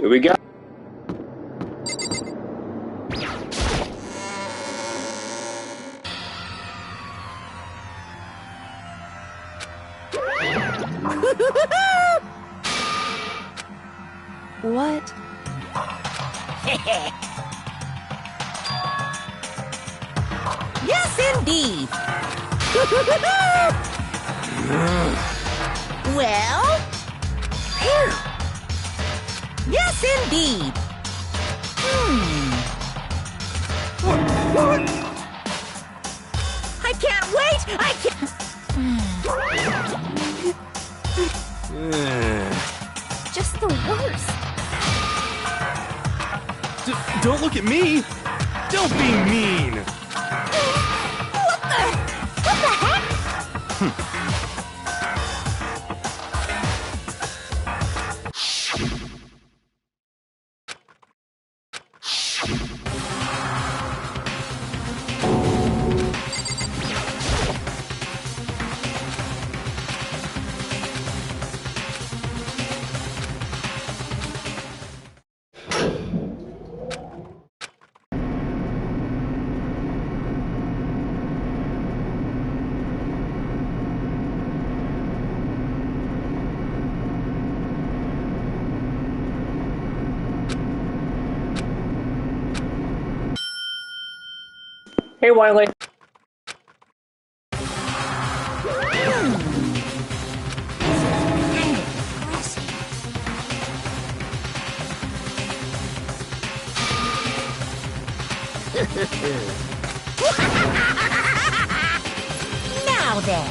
Here we go. What? Yes, indeed. Well? Phew. Yes, indeed. What? I can't wait! I can't... Just the worst. Don't look at me! Don't be mean! What the heck? Hey, Wiley. Now then.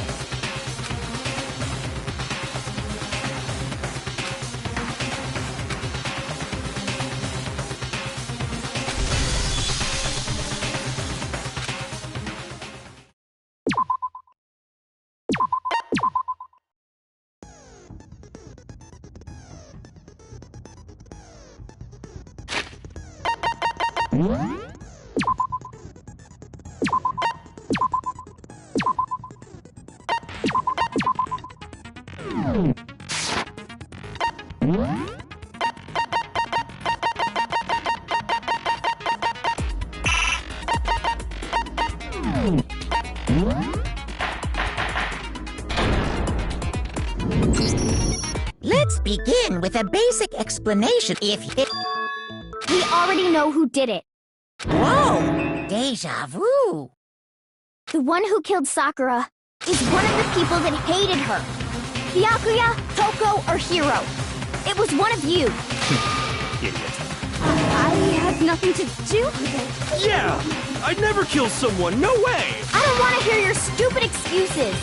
Let's begin with a basic explanation. We already know who did it. Whoa! Deja vu! The one who killed Sakura is one of the people that hated her. Byakuya, Toko, or Hiro. It was one of you. Idiot. I had nothing to do with it. Yeah! I'd never kill someone, no way! I don't want to hear your stupid excuses.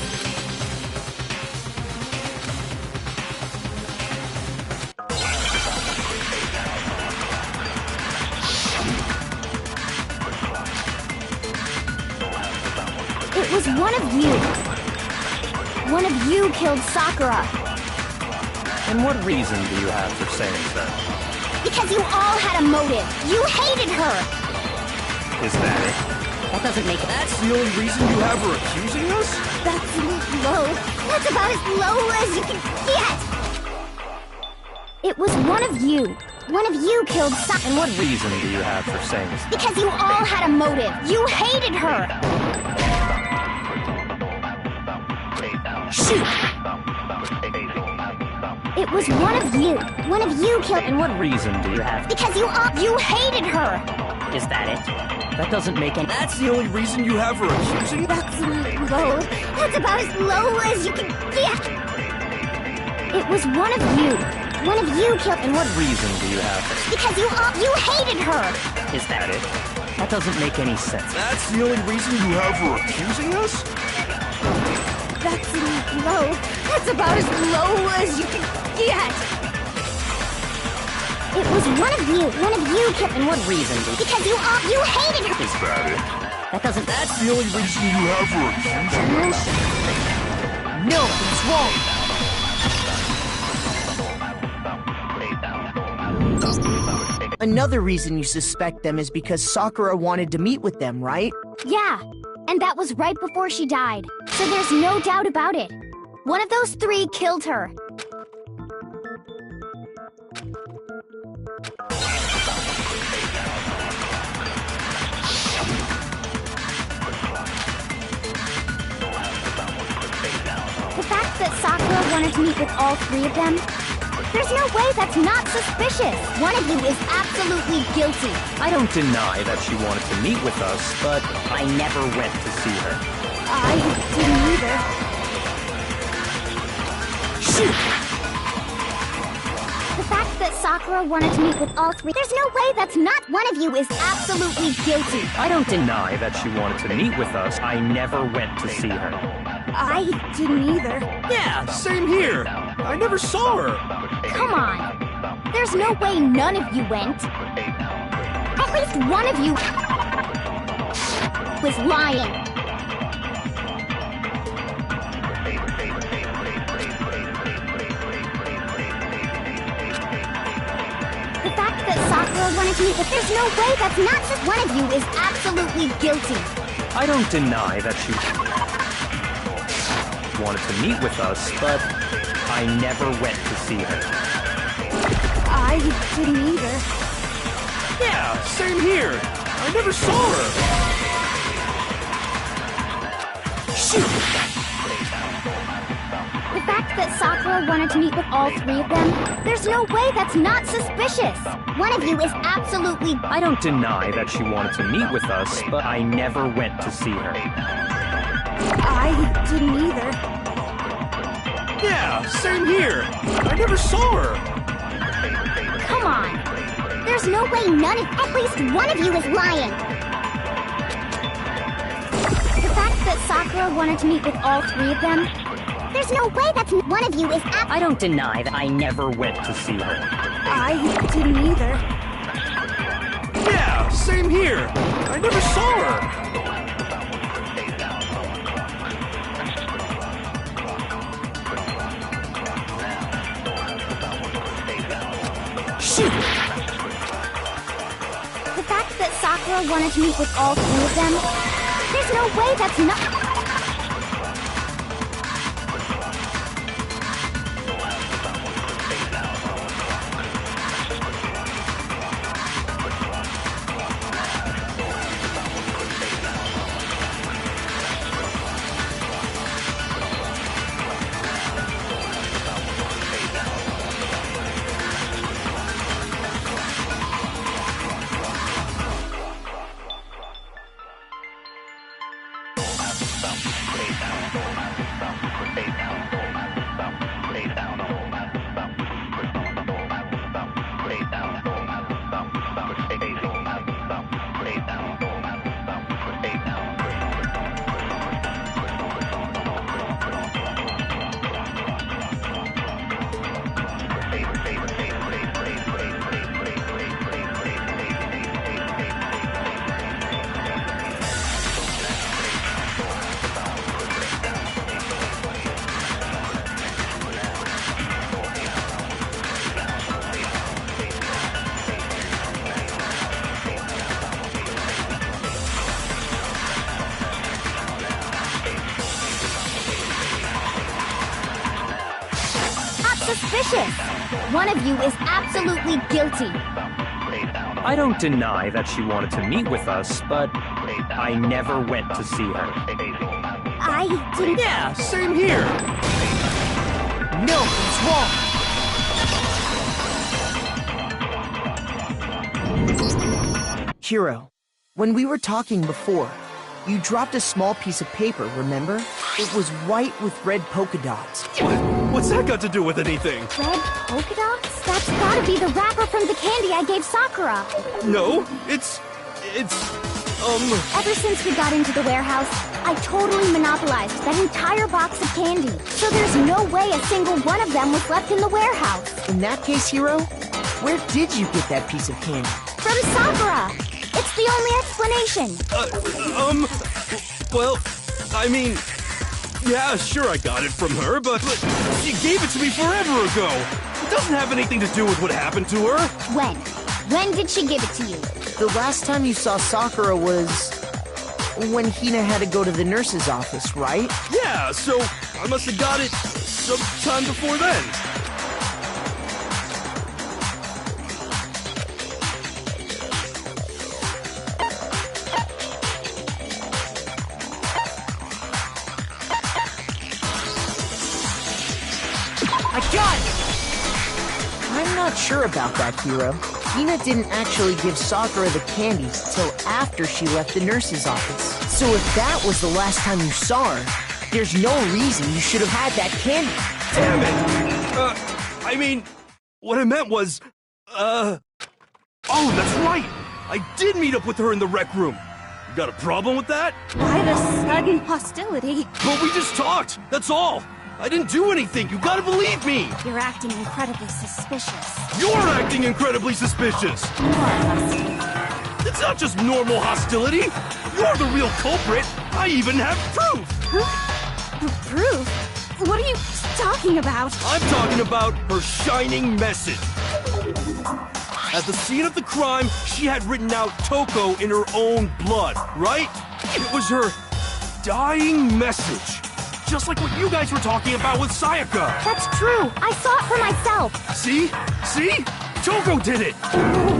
It was one of you. One of you killed Sakura. And what reason do you have for saying so? Because you all had a motive. You hated her. Is that it? That doesn't make it. That's the only reason you have her accusing us? That's low. That's about as low as you can get. It was one of you. One of you killed Sakura. And what reason do you have for saying so? Because you all had a motive. You hated her. Shoot! It was one of you. One of you killed. And what reason do you have? Because you hated her. Is that it? That doesn't make any... That's the only reason you have her accusing? That's low. That's about as low as you can get. It was one of you. One of you killed. And what reason do you have? Because you hated her. Is that it? That doesn't make any sense. That's the only reason you have her accusing us? That's low. That's about as low as you can get. It was one of you. One of you killed. And what reason do you... Because you hated her. Is that it? That doesn't... That's the only reason you have her accusing us? No, he's wrong. Another reason you suspect them is because Sakura wanted to meet with them, right? Yeah, and that was right before she died. So there's no doubt about it. One of those three killed her. wanted to meet with all three of them? There's no way that's not suspicious. One of you is absolutely guilty. I don't deny that she wanted to meet with us, but I never went to see her. I didn't either. Shoot! The fact that Sakura wanted to meet with all three, there's no way that's not one of you is absolutely guilty. I don't deny that she wanted to meet with us. I never went to see her. I didn't either. Yeah, same here. I never saw her. Come on. There's no way none of you went. At least one of you was lying. The fact that Sakura wanted to meet with, there's no way that's not just one of you is absolutely guilty. I don't deny that she wanted to meet with us, but I never went to see her. I didn't either. Yeah, same here. I never saw her. Shoot! The fact that Sakura wanted to meet with all three of them, there's no way that's not suspicious. One of you is absolutely... I don't deny that she wanted to meet with us, but I never went to see her. I didn't either. Yeah, same here. I never saw her. Come on. There's no way none of... At least one of you is lying. The fact that Sakura wanted to meet with all three of them, there's no way that's... One of you is... I don't deny that I never went to see her. I didn't either. Yeah, same here. I never saw her. Shoot! The fact that Sakura wanted to meet with all three of them, there's no way that's not... Suspicious. One of you is absolutely guilty. I don't deny that she wanted to meet with us, but I never went to see her. I didn't... Yeah, same here. No, it's wrong. Hiro, when we were talking before, you dropped a small piece of paper, remember? It was white with red polka dots. What's that got to do with anything? Red polka dots? That's gotta be the wrapper from the candy I gave Sakura. No, it's... Ever since we got into the warehouse, I totally monopolized that entire box of candy. So there's no way a single one of them was left in the warehouse. In that case, Hiro, where did you get that piece of candy? From Sakura. It's the only explanation. Well, I mean... Yeah, sure I got it from her, but she gave it to me forever ago. It doesn't have anything to do with what happened to her. When? When did she give it to you? The last time you saw Sakura was... when Hina had to go to the nurse's office, right? Yeah, so I must have got it sometime before then. not sure about that, Hiro. Hina didn't actually give Sakura the candy till after she left the nurse's office. So if that was the last time you saw her, there's no reason you should have had that candy. Damn it! I mean, what I meant was, oh, that's right! I did meet up with her in the rec room. You got a problem with that? Why the sudden hostility? But we just talked, that's all! I didn't do anything, you gotta believe me! You're acting incredibly suspicious. You're acting incredibly suspicious! More hostility. It's not just normal hostility! You're the real culprit! I even have proof! Huh? Proof? What are you talking about? I'm talking about her shining message. At the scene of the crime, she had written out Toko in her own blood, right? It was her dying message. Just like what you guys were talking about with Sayaka. That's true. I saw it for myself. See? See? Toko did it!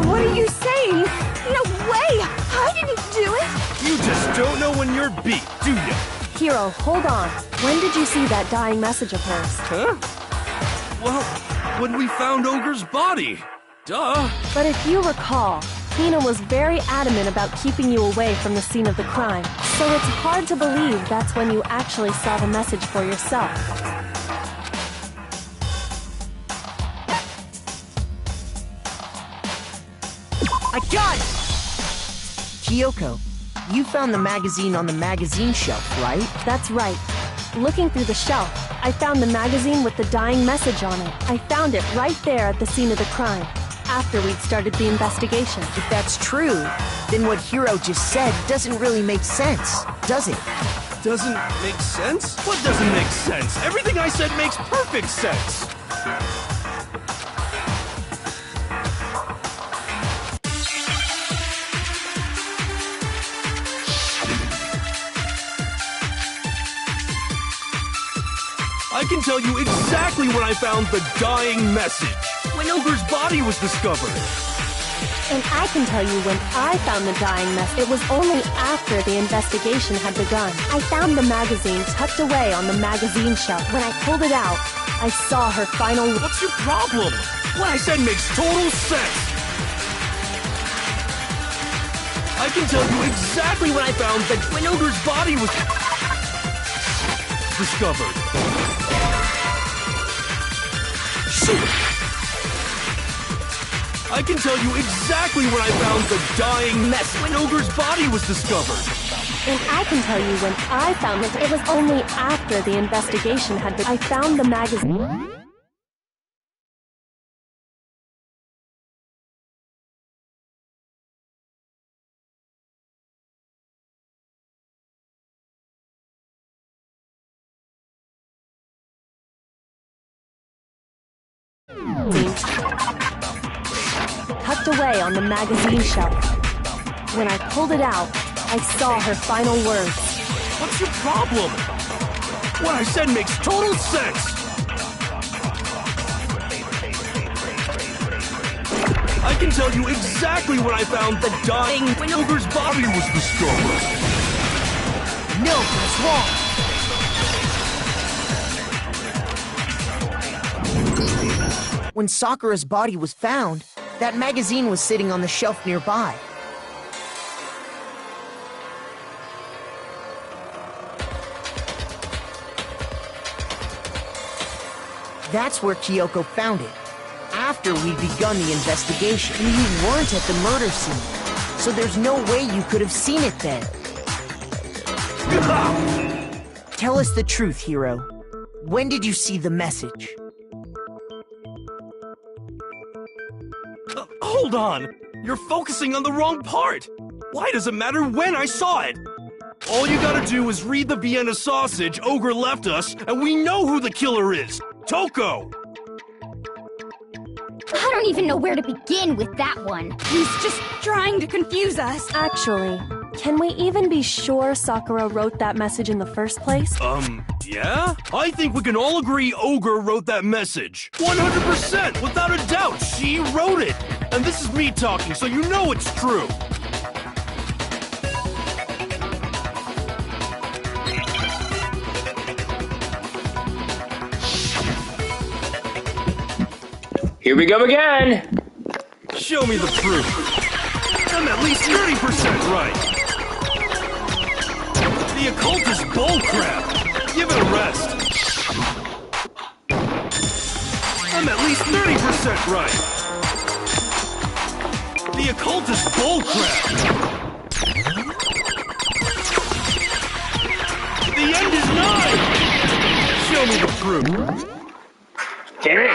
What are you saying? No way! I didn't do it! You just don't know when you're beat, do you? Hiro, hold on. When did you see that dying message of hers? Huh? Well, when we found Ogre's body. Duh. But if you recall, Hina was very adamant about keeping you away from the scene of the crime. So it's hard to believe that's when you actually saw the message for yourself. I got it! Kyoko, you found the magazine on the magazine shelf, right? That's right. Looking through the shelf, I found the magazine with the dying message on it. I found it right there at the scene of the crime, after we'd started the investigation. If that's true, then what Hiro just said doesn't really make sense, does it? Doesn't make sense? What doesn't make sense? Everything I said makes perfect sense. I can tell you exactly when I found the dying message. When Ogre's body was discovered. And I can tell you when I found the dying message. It was only after the investigation had begun. I found the magazine tucked away on the magazine shelf. When I pulled it out, I saw her final... What's your problem? What I said makes total sense. I can tell you exactly when I found that when Ogre's body was discovered. I can tell you exactly when I found the dying mess when Ogre's body was discovered. And I can tell you when I found it. It was only after the investigation had begun. I found the magazine. Tucked away on the magazine shelf. When I pulled it out, I saw her final words. What's your problem? What I said makes total sense. I can tell you exactly when I found the dying when Ogre's body was discovered. No, that's wrong. When Sakura's body was found, that magazine was sitting on the shelf nearby. That's where Kyoko found it, after we'd begun the investigation. And you weren't at the murder scene, so there's no way you could have seen it then. Tell us the truth, Hiro. When did you see the message? Hold on! You're focusing on the wrong part! Why does it matter when I saw it? All you gotta do is read the Vienna sausage Ogre left us, and we know who the killer is! Toko! I don't even know where to begin with that one. He's just trying to confuse us. Actually, can we even be sure Sakura wrote that message in the first place? Yeah? I think we can all agree Ogre wrote that message. 100%! Without a doubt, she wrote it! And this is me talking, so you know it's true! Here we go again! Show me the proof. I'm at least 30% right. The occult is bullcrap. Give it a rest. I'm at least 30% right. The occult is bullcrap. The end is nigh. Show me the proof. Damn it!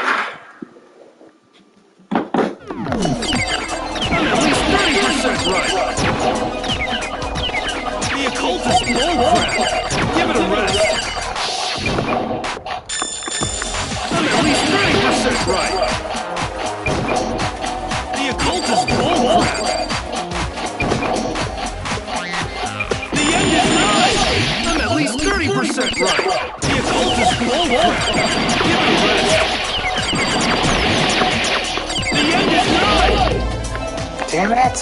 I'm at least 30% right. The occult is bullcrap. Give it a rest. I'm at least 30% right. The occult is bullcrap. The end is nigh. I'm at least 30% right. The occult is bullcrap. Give it a rest. The end is nigh. Damn it!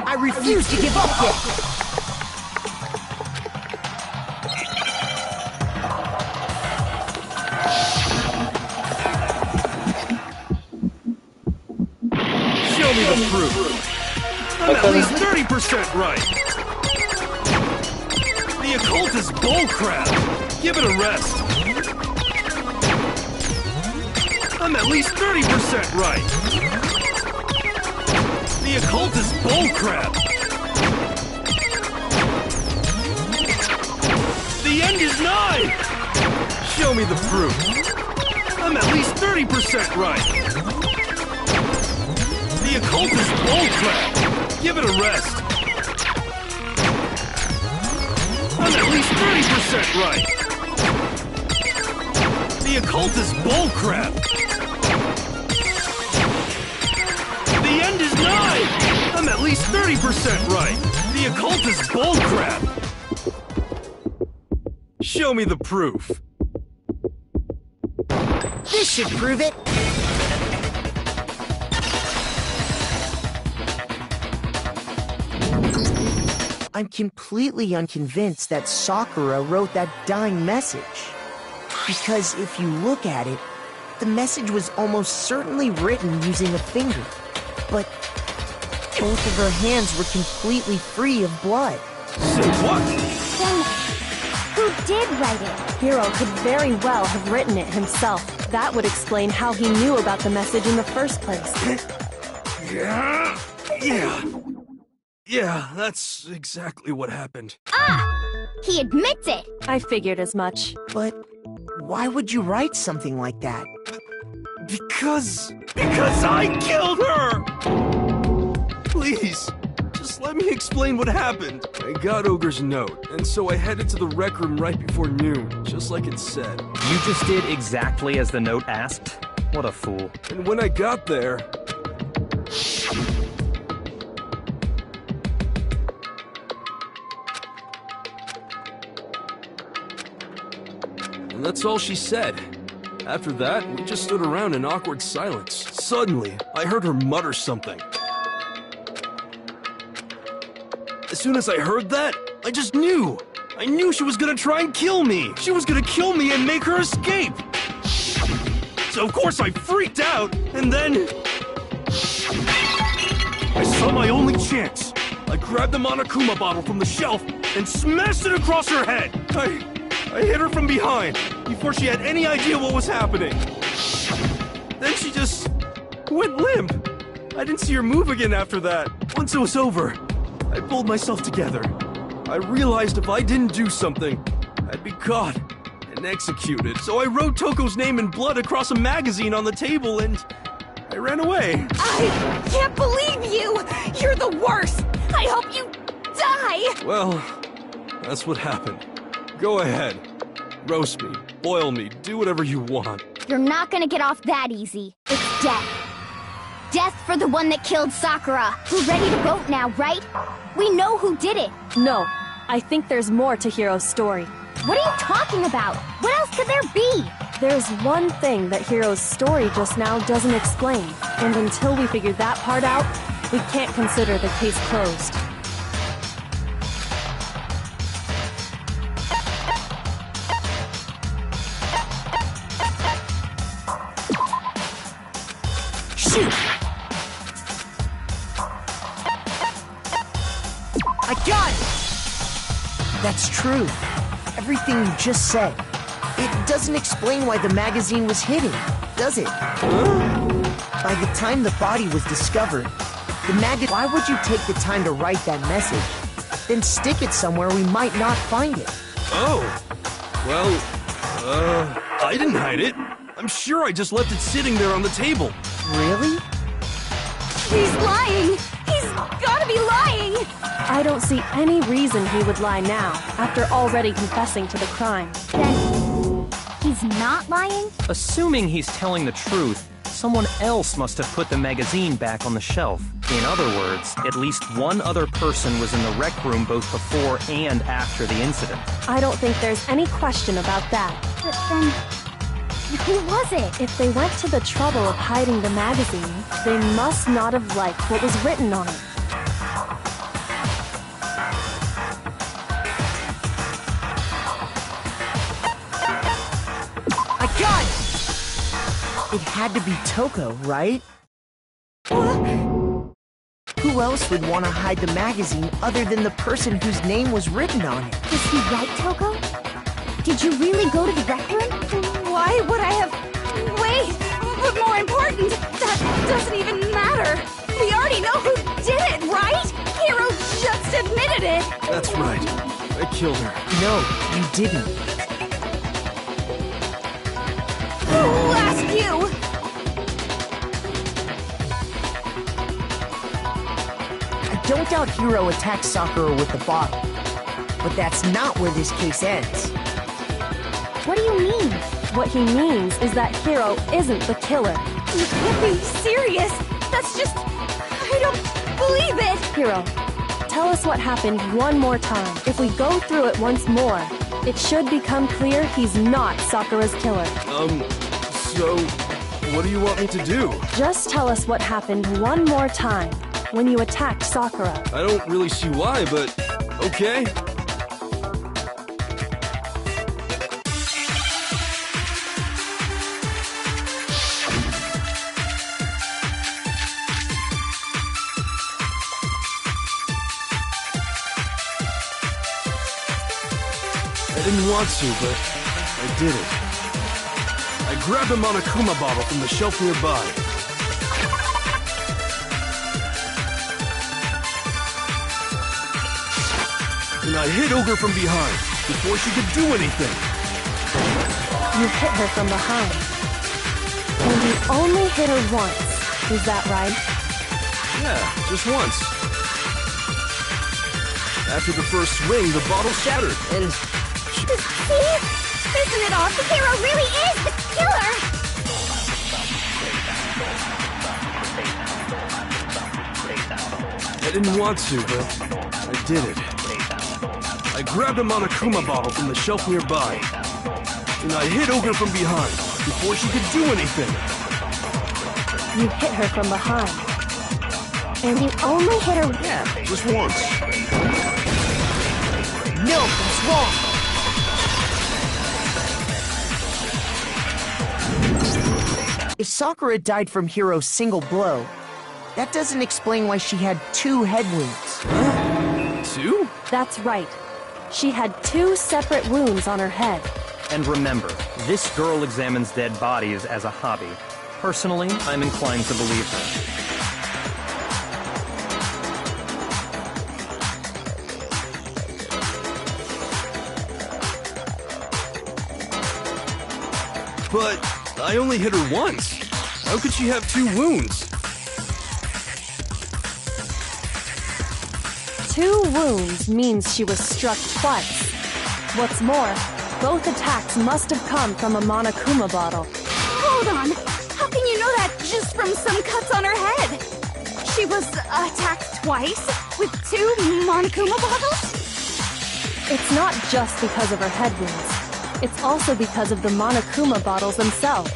I refuse to give up yet. Show me the proof. I'm at least 30% right. The occult is bullcrap. Give it a rest. I'm at least 30% right. The occult is bullcrap. The end is nigh. Show me the proof. I'm at least 30% right. The occult is bullcrap. Give it a rest. I'm at least 30% right. The occult is bullcrap. The end is nigh. I'm at least 30% right. The occult is bullcrap. Show me the proof. This should prove it. I'm completely unconvinced that Sakura wrote that dying message. Because if you look at it, the message was almost certainly written using a finger. But both of her hands were completely free of blood. Say what? Then, who did write it? Hiro could very well have written it himself. That would explain how he knew about the message in the first place. Yeah, that's exactly what happened. Ah! He admits it! I figured as much. But why would you write something like that? Because I killed her! Please, just let me explain what happened. I got Ogre's note, and so I headed to the rec room right before noon, just like it said. You just did exactly as the note asked? What a fool. And when I got there... And that's all she said. After that, we just stood around in awkward silence. Suddenly, I heard her mutter something. As soon as I heard that, I just knew. I knew she was gonna try and kill me. She was gonna kill me and make her escape. So of course I freaked out, and then... I saw my only chance. I grabbed the Monokuma bottle from the shelf and smashed it across her head. I hit her from behind, before she had any idea what was happening. Then she just went limp. I didn't see her move again after that. Once it was over, I pulled myself together. I realized if I didn't do something, I'd be caught and executed. So I wrote Toko's name in blood across a magazine on the table and I ran away. I can't believe you! You're the worst! I hope you die! Well, that's what happened. Go ahead. Roast me, boil me, do whatever you want. You're not gonna get off that easy. It's death. Death for the one that killed Sakura. We're ready to vote now, right? We know who did it. No, I think there's more to Hiro's story. What are you talking about? What else could there be? There's one thing that Hiro's story just now doesn't explain, and until we figure that part out, we can't consider the case closed. God! That's true. Everything you just said. It doesn't explain why the magazine was hidden, does it? By the time the body was discovered, why would you take the time to write that message? Then stick it somewhere we might not find it. Oh. Well, I didn't hide it. I'm sure I just left it sitting there on the table. Really? He's lying! He's gotta be lying! I don't see any reason he would lie now, after already confessing to the crime. Then he's not lying? Assuming he's telling the truth, someone else must have put the magazine back on the shelf. In other words, at least one other person was in the rec room both before and after the incident. I don't think there's any question about that. But then, who was it? If they went to the trouble of hiding the magazine, they must not have liked what was written on it. I got it! It had to be Toko, right? Who else would want to hide the magazine other than the person whose name was written on it? Is he right, Toko? Did you really go to the rec room? Why would I have... Wait! But more important, that doesn't even matter! We already know who did it, right? Hiro just admitted it! That's right. I killed her. No, you didn't. Who asked you? I don't doubt Hiro attacked Sakura with the bottle. But that's not where this case ends. What do you mean? What he means is that Hiro isn't the killer. You can't be serious! That's just... I don't believe it! Hiro, tell us what happened one more time. If we go through it once more, it should become clear he's not Sakura's killer. So, what do you want me to do? Just tell us what happened one more time when you attacked Sakura. I don't really see why, but okay. I didn't want to, but I did it. I grabbed a Monokuma bottle from the shelf nearby. And I hit Ogre from behind, before she could do anything. You hit her from behind. And you only hit her once. Is that right? Yeah, just once. After the first swing, the bottle shattered, and... See? Isn't it awesome? Hiro really is the killer! I didn't want to, but I did it. I grabbed a Monokuma bottle from the shelf nearby, and I hit Ogre from behind, before she could do anything. You hit her from behind. And you only hit her... Yeah, just once. No, that's wrong! If Sakura died from Hiro's single blow, that doesn't explain why she had 2 head wounds. 2? That's right. She had 2 separate wounds on her head. And remember, this girl examines dead bodies as a hobby. Personally, I'm inclined to believe her. But I only hit her once. How could she have 2 wounds? 2 wounds means she was struck twice. What's more, both attacks must have come from a Monokuma bottle. Hold on! How can you know that just from some cuts on her head? She was attacked twice with 2 Monokuma bottles? It's not just because of her head wounds. It's also because of the Monokuma bottles themselves.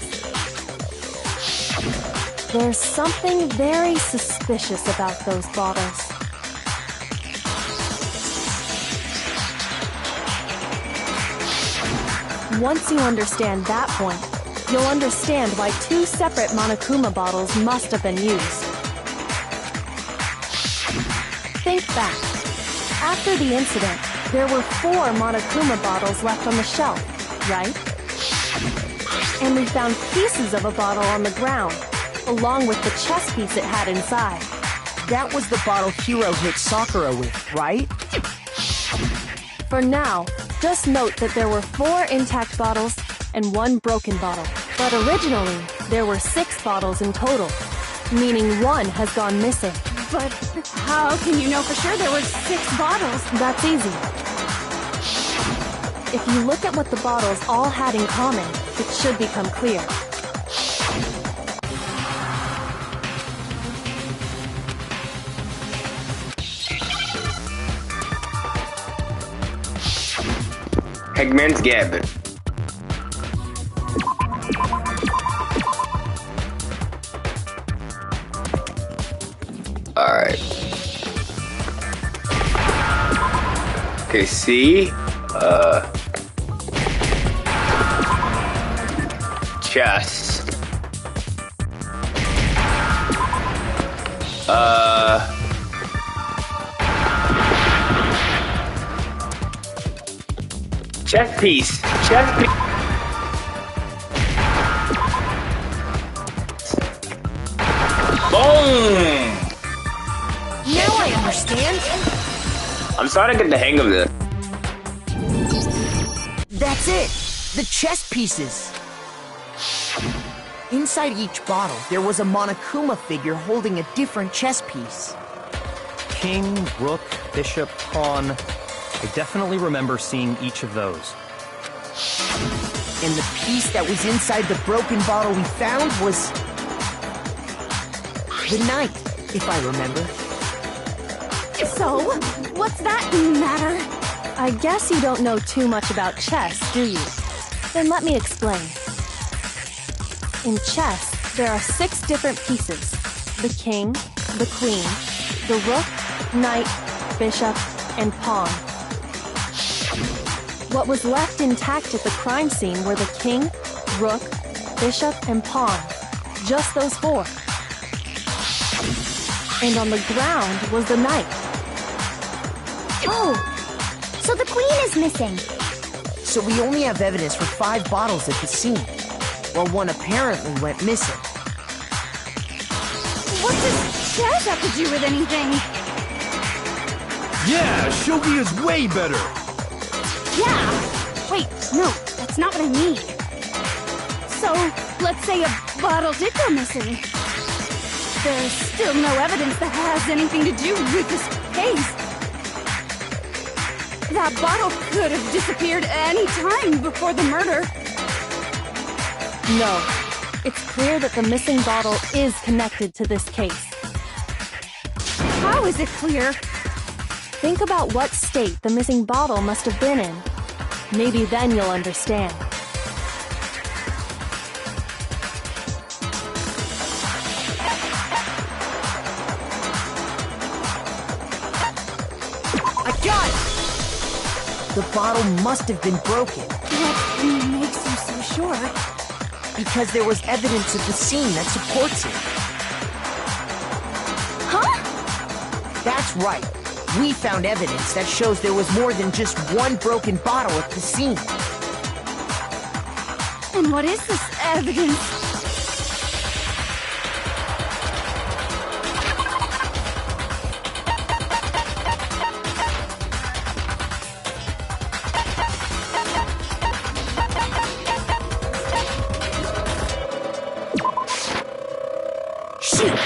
There's something very suspicious about those bottles. Once you understand that point, you'll understand why 2 separate Monokuma bottles must have been used. Think back. After the incident, there were 4 Monokuma bottles left on the shelf, right? And we found pieces of a bottle on the ground, along with the chess piece it had inside. That was the bottle Hiro hit Sakura with, right? For now, just note that there were 4 intact bottles and 1 broken bottle. But originally, there were 6 bottles in total, meaning 1 has gone missing. But how can you know for sure there were 6 bottles? That's easy. If you look at what the bottles all had in common, it should become clear. Eggman's Gab. Alright. Okay, C. Chess. Chess piece. Chess piece. Boom! Now I understand. I'm starting to get the hang of this. That's it! The chess pieces! Inside each bottle, there was a Monokuma figure holding a different chess piece. King, rook, bishop, pawn. I definitely remember seeing each of those. And the piece that was inside the broken bottle we found was... the knight, if I remember. So, what's that matter? I guess you don't know too much about chess, do you? Then let me explain. In chess, there are 6 different pieces. The king, the queen, the rook, knight, bishop, and pawn. What was left intact at the crime scene were the king, rook, bishop, and pawn. Just those 4. And on the ground was the knight. Oh, so the queen is missing. So we only have evidence for 5 bottles at the scene, while 1 apparently went missing. What does chess have to do with anything? Yeah, shogi is way better. Yeah. Wait, no, that's not what I mean. So, let's say a bottle did go missing. There's still no evidence that has anything to do with this case. That bottle could have disappeared any time before the murder. No. It's clear that the missing bottle is connected to this case. How is it clear? Think about what state the missing bottle must have been in. Maybe then you'll understand. I got it! The bottle must have been broken. What makes you so sure? Because there was evidence at the scene that supports it. Huh? That's right. We found evidence that shows there was more than just 1 broken bottle at the scene. And what is this evidence? Shoot!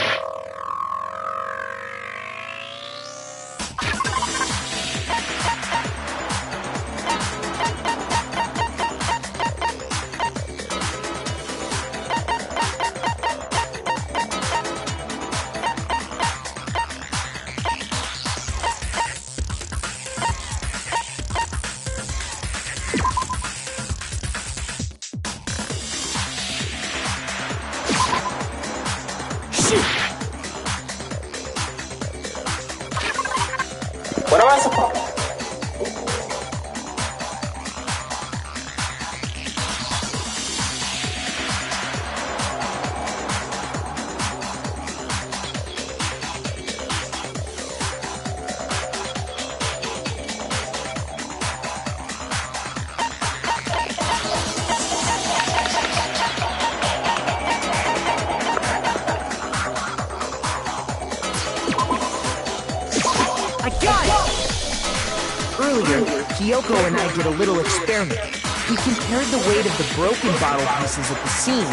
Earlier, Kyoko and I did a little experiment. We compared the weight of the broken bottle pieces at the scene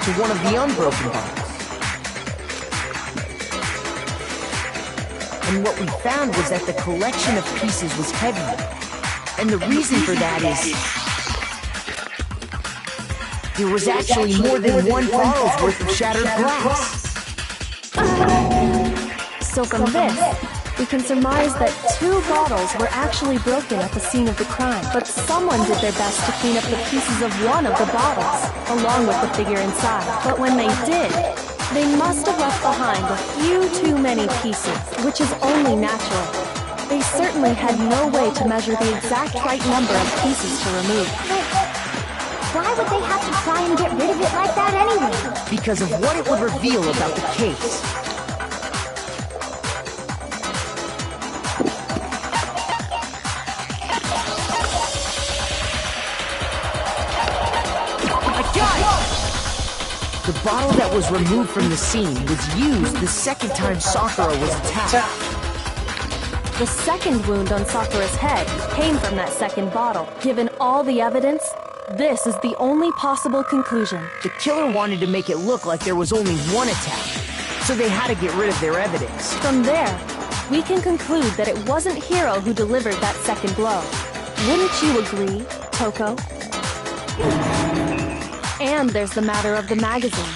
to one of the unbroken bottles. And what we found was that the collection of pieces was heavier. And the reason for that is there was actually more than one bottle's worth of shattered glass. So from this, we can surmise that 2 bottles were actually broken at the scene of the crime. But someone did their best to clean up the pieces of one of the bottles, along with the figure inside. But when they did, they must have left behind a few too many pieces, which is only natural. They certainly had no way to measure the exact right number of pieces to remove. Why would they have to try and get rid of it like that anyway? Because of what it would reveal about the case. The bottle that was removed from the scene was used the second time Sakura was attacked. The second wound on Sakura's head came from that second bottle. Given all the evidence, this is the only possible conclusion. The killer wanted to make it look like there was only one attack, so they had to get rid of their evidence. From there, we can conclude that it wasn't Hiro who delivered that second blow. Wouldn't you agree, Toko? And there's the matter of the magazine.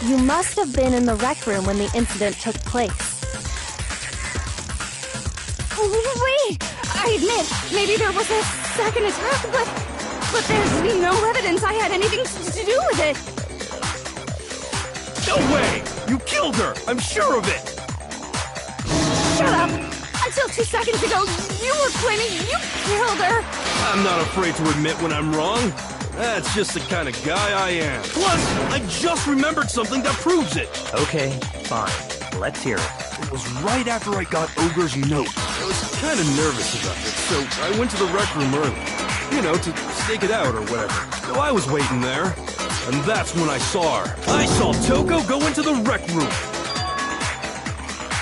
You must have been in the rec room when the incident took place. Wait! I admit, maybe there was a second attack, but there's no evidence I had anything to do with it. No way! You killed her! I'm sure of it! Shut up! Until 2 seconds ago, you were claiming you killed her! I'm not afraid to admit when I'm wrong. That's just the kind of guy I am. Plus, I just remembered something that proves it. Okay, fine. Let's hear it. It was right after I got Ogre's note. I was kind of nervous about it, so I went to the rec room early. You know, to stake it out or whatever. So I was waiting there, and that's when I saw her. I saw Toko go into the rec room.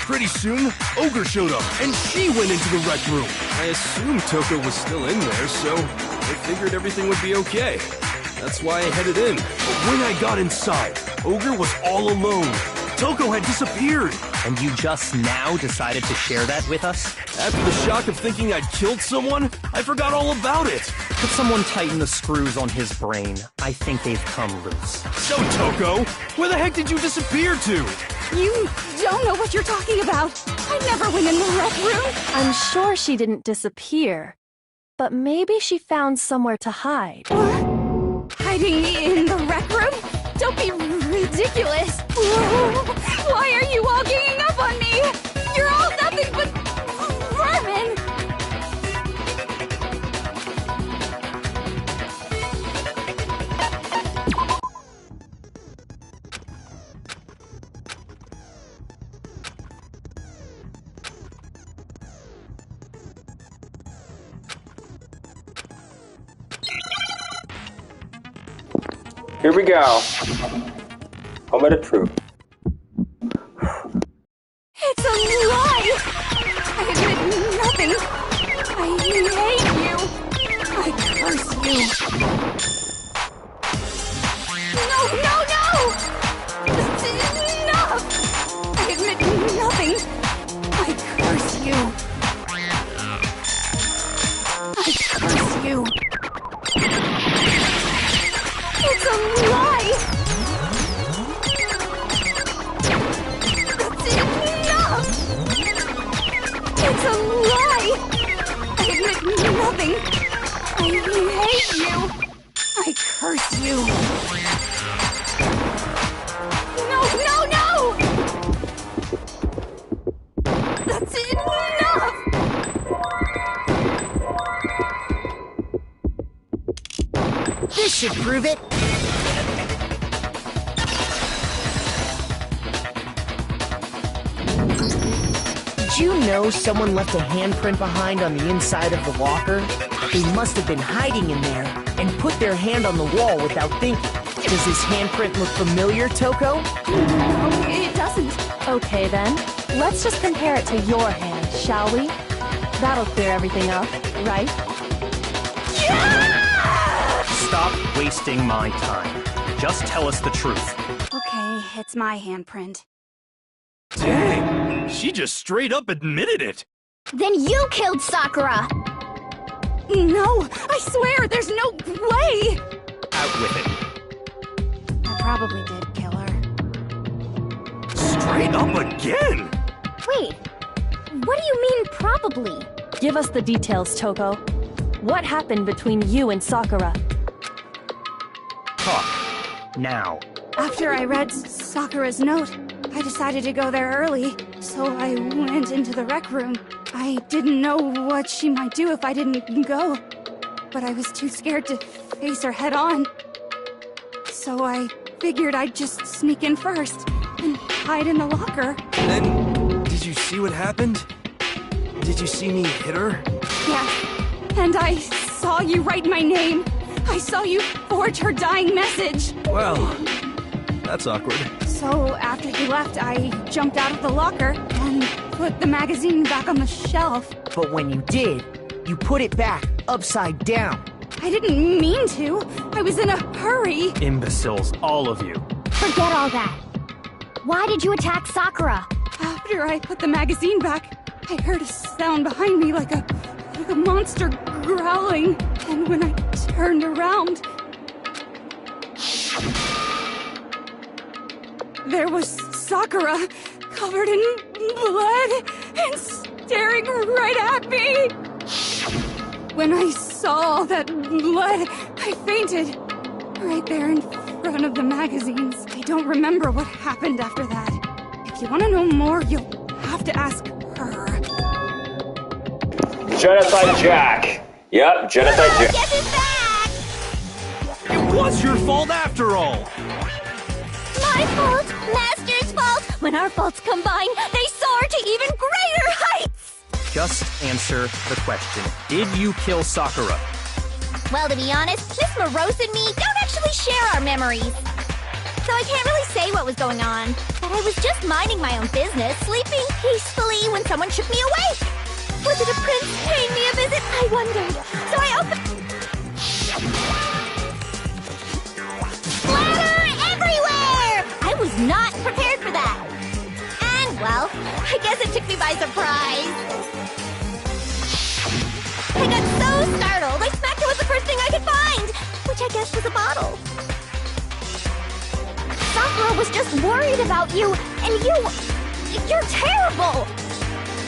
Pretty soon, Ogre showed up, and she went into the rec room. I assumed Toko was still in there, so I figured everything would be okay. That's why I headed in. But when I got inside, Ogre was all alone. Toko had disappeared. And you just now decided to share that with us? After the shock of thinking I'd killed someone, I forgot all about it. Could someone tighten the screws on his brain? I think they've come loose. So, Toko, where the heck did you disappear to? You don't know what you're talking about. I never went in the rec room. I'm sure she didn't disappear, but maybe she found somewhere to hide. What? Hiding in the rec room? Don't be ridiculous. Why are you all ganging up on me? You're all nothing but vermin. Here we go. Moment of truth. It's a lie! I admit nothing. I hate you. I curse you. No! This is enough! I admit nothing. I curse you. I curse you. It's a lie! That's enough! It's a lie! I admit nothing! I hate you! I curse you! No! That's enough! This should prove it. Did you know someone left a handprint behind on the inside of the locker? They must have been hiding in there and put their hand on the wall without thinking. Does this handprint look familiar, Toko? No, it doesn't. Okay then, let's just compare it to your hand, shall we? That'll clear everything up, right? Stop wasting my time. Just tell us the truth. Okay, it's my handprint. Dang, she just straight up admitted it. Then you killed Sakura! No, I swear, there's no way! Out with it. I probably did kill her. Straight up again? Wait, what do you mean probably? Give us the details, Toko. What happened between you and Sakura? Talk. Now. After I read Sakura's note, I decided to go there early, so I went into the rec room. I didn't know what she might do if I didn't go, but I was too scared to face her head on. So I figured I'd just sneak in first and hide in the locker. Then, did you see what happened? Did you see me hit her? Yeah, and I saw you write my name. I saw you forge her dying message. Well, that's awkward. So after you left, I jumped out of the locker and put the magazine back on the shelf. But when you did, you put it back upside down. I didn't mean to. I was in a hurry. Imbeciles, all of you. Forget all that. Why did you attack Sakura? After I put the magazine back, I heard a sound behind me like a monster growling. And when I turned around, there was Sakura, covered in blood and staring right at me. When I saw that blood, I fainted. Right there in front of the magazines. I don't remember what happened after that. If you want to know more, you'll have to ask her. Genocide Jack. Yep, Genocide Jack. Get it back! It was your fault after all. My fault, Master's fault. When our faults combine, they soar to even greater heights! Just answer the question. Did you kill Sakura? Well, to be honest, Miss Morose and me don't actually share our memories. So I can't really say what was going on. But I was just minding my own business, sleeping peacefully when someone shook me awake. Was it a prince paying me a visit? I wondered. So I opened... Splatter everywhere! I was not prepared for that. And, well, I guess it took me by surprise. I got so startled, I smacked it with the first thing I could find, which I guess was a bottle. Sakura was just worried about you, and you're terrible!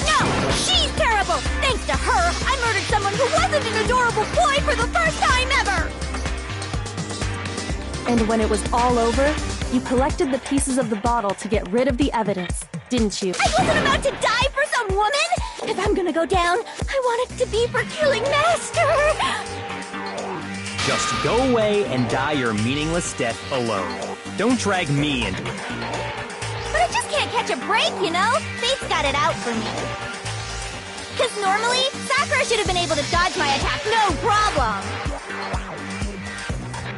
No, she's terrible! Thanks to her, I murdered someone who wasn't an adorable boy for the first time ever! And when it was all over, you collected the pieces of the bottle to get rid of the evidence, didn't you? I wasn't about to die for some woman! If I'm gonna go down, I want it to be for killing Master! Just go away and die your meaningless death alone. Don't drag me into it. But I just can't catch a break, you know? Fate's got it out for me. Because normally, Sakura should have been able to dodge my attack, no problem!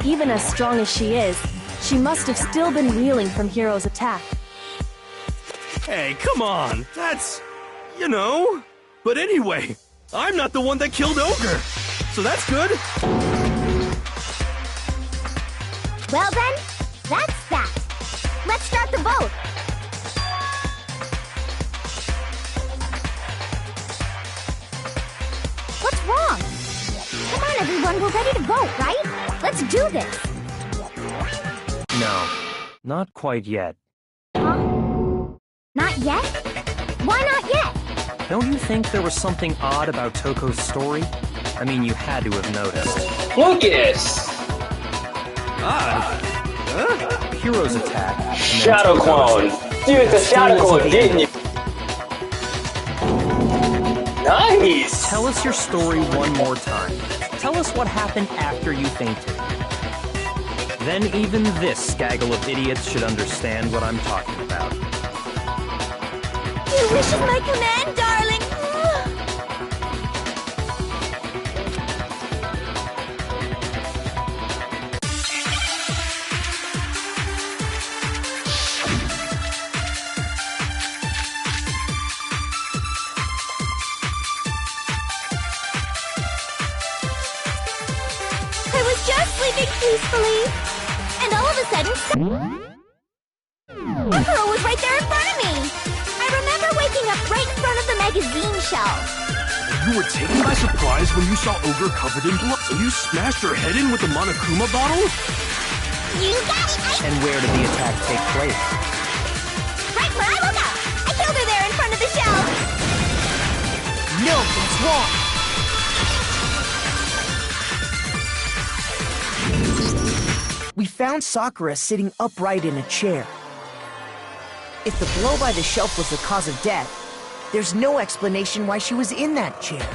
Even as strong as she is, she must have still been reeling from Hiro's attack. Hey, come on. That's... you know. But anyway, I'm not the one that killed Ogre. So that's good. Well then, that's that. Let's start the vote. What's wrong? Come on, everyone, we're ready to vote, right? Let's do this. No, not quite yet. Huh? Not yet? Why not yet? Don't you think there was something odd about Toko's story? I mean, you had to have noticed. Lucas! Hiro's attack. and then Shadow Toko's. clone! You used a shadow clone, didn't you? Nice! Tell us your story one more time. Tell us what happened after you fainted. Then even this gaggle of idiots should understand what I'm talking about. Your wish is my command, darling. was sleeping peacefully. And all of a sudden, Sakura was right there in front of me. I remember waking up right in front of the magazine shelf. You were taken by surprise when you saw Ogre covered in blood, so you smashed her head in with the Monokuma bottle? You got it! And where did the attack take place? Right where I woke up! I killed her there in front of the shelf! No, that's wrong! We found Sakura sitting upright in a chair. If the blow by the shelf was the cause of death, there's no explanation why she was in that chair.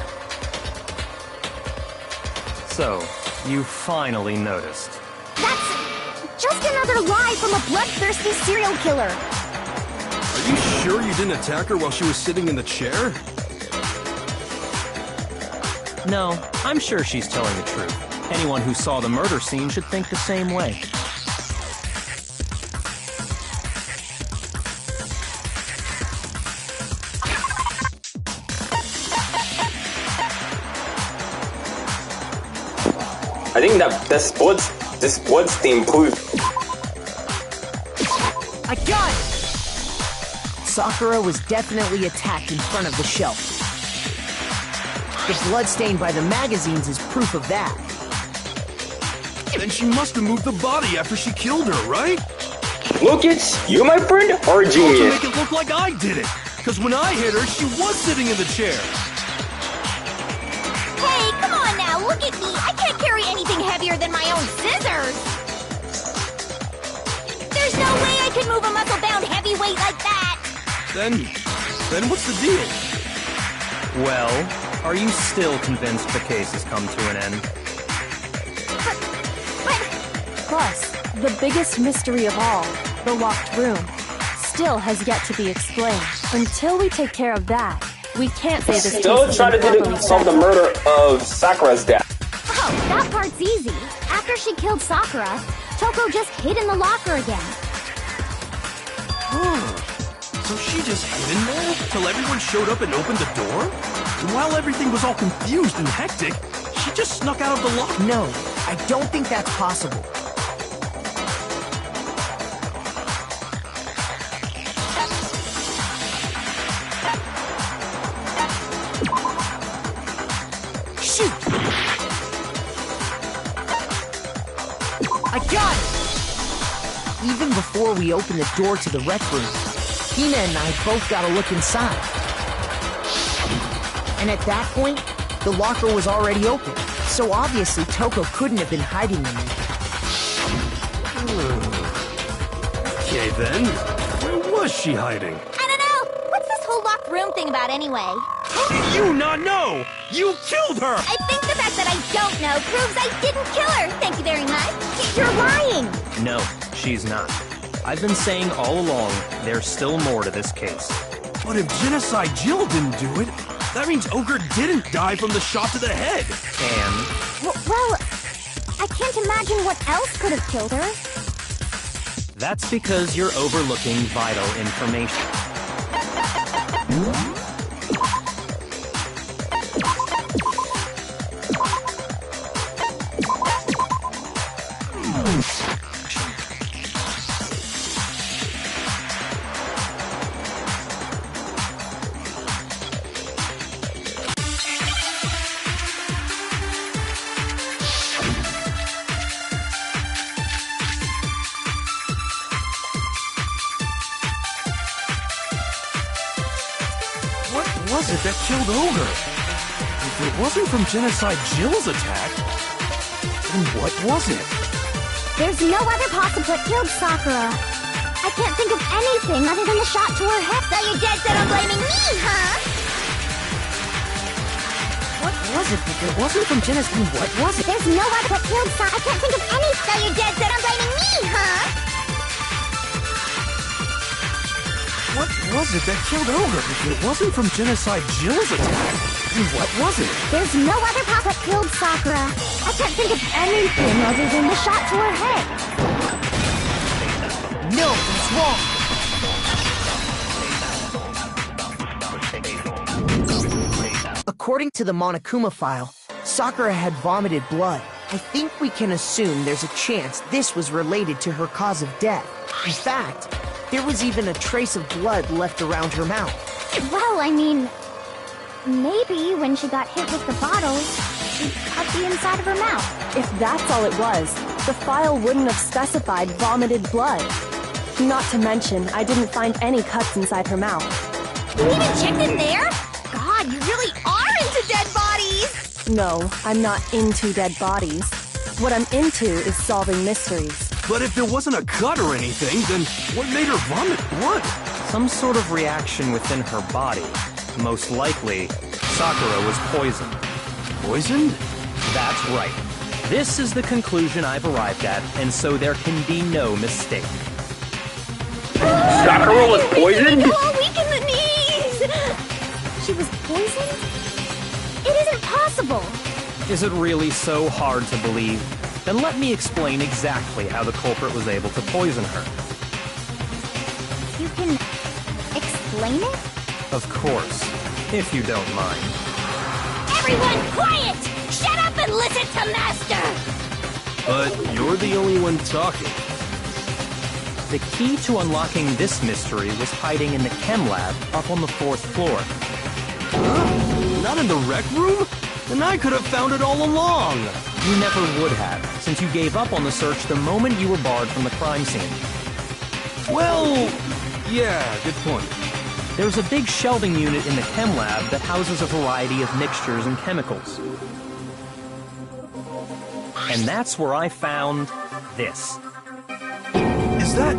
So, you finally noticed. That's just another lie from a bloodthirsty serial killer. Are you sure you didn't attack her while she was sitting in the chair? No, I'm sure she's telling the truth. Anyone who saw the murder scene should think the same way. I think that this blood stain proof. I got it! Sakura was definitely attacked in front of the shelf. The blood stain by the magazines is proof of that. Then she must have moved the body after she killed her, right? Look, it's you, my friend, or a To genius. make it look like I did it. Because when I hit her, she was sitting in the chair. Hey, come on now, look at me! I can't carry anything heavier than my own scissors! There's no way I could move a muscle-bound heavyweight like that! Then what's the deal? Well, are you still convinced the case has come to an end? Plus, the biggest mystery of all, the locked room, still has yet to be explained. Until we take care of that, we can't say this Still case trying to has been solve the properly murder of Sakura's death. Oh, that part's easy. After she killed Sakura, Toko just hid in the locker again. So she just hid in there till everyone showed up and opened the door? And while everything was all confused and hectic, she just snuck out of the locker. No, I don't think that's possible. Shoot! I got it! Even before we opened the door to the rec room, Hina and I both got a look inside. And at that point, the locker was already open, so obviously Toko couldn't have been hiding in there. Okay then, where was she hiding? I don't know! What's this whole locked room thing about anyway? How do you not know? You killed her! I think the fact that I don't know proves I didn't kill her! Thank you very much! You're lying! No, she's not. I've been saying all along, there's still more to this case. But if Genocide Jill didn't do it, that means Ogre didn't die from the shot to the head. And Well, I can't imagine what else could have killed her. that's because you're overlooking vital information. What was it that killed Ogre? If it wasn't from Genocide Jill's attack, then what was it? There's no other possible what killed Sakura. I can't think of anything other than the shot to her head. So you're dead set on blaming me, huh? What was it? If it wasn't from Genocide, what was it? There's no other what killed Sakura. I can't think of any. So you're dead set on blaming me, huh? What was it that killed Ogre? If it wasn't from Genocide Jill's attack, then what was it? There's no other possible what killed Sakura. I can't think of anything other than the shot to her head. No, that's wrong! According to the Monokuma file, Sakura had vomited blood, I think we can assume there's a chance this was related to her cause of death. In fact, there was even a trace of blood left around her mouth. Well, I mean, maybe when she got hit with the bottles, she cut the inside of her mouth. If that's all it was, the file wouldn't have specified vomited blood. Not to mention, I didn't find any cuts inside her mouth. You even checked in there? God, you really are into dead bodies! No, I'm not into dead bodies. What I'm into is solving mysteries. But if there wasn't a cut or anything, then what made her vomit blood? Some sort of reaction within her body. Most likely, Sakura was poisoned. Poisoned? That's right. This is the conclusion I've arrived at, and so there can be no mistake. Sakura was poisoned? Oh, weak in the knees! She was poisoned? It isn't possible! Is it really so hard to believe? Then let me explain exactly how the culprit was able to poison her. You can explain it? Of course, if you don't mind. Everyone quiet! Shut up and listen to Master! But you're the only one talking. The key to unlocking this mystery was hiding in the chem lab up on the 4th floor. Huh? Not in the rec room? Then I could have found it all along. You never would have, since you gave up on the search the moment you were barred from the crime scene. Well, yeah, good point. There's a big shelving unit in the chem lab that houses a variety of mixtures and chemicals. And that's where I found this. Is that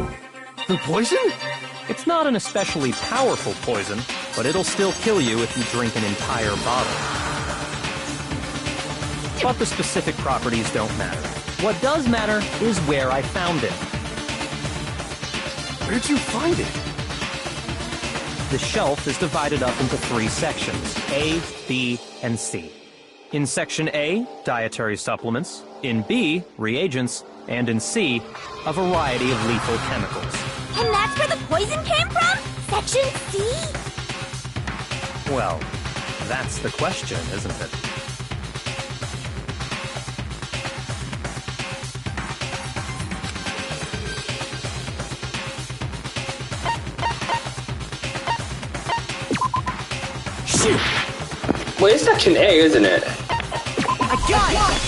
the poison? It's not an especially powerful poison, but it'll still kill you if you drink an entire bottle. But the specific properties don't matter. What does matter is where I found it. Where'd you find it? The shelf is divided up into 3 sections, A, B, and C. In Section A, dietary supplements. In B, reagents. And in C, a variety of lethal chemicals. And that's where the poison came from? Section C? Well, that's the question, isn't it? Shoot! Well, it's Section A, isn't it? I got it!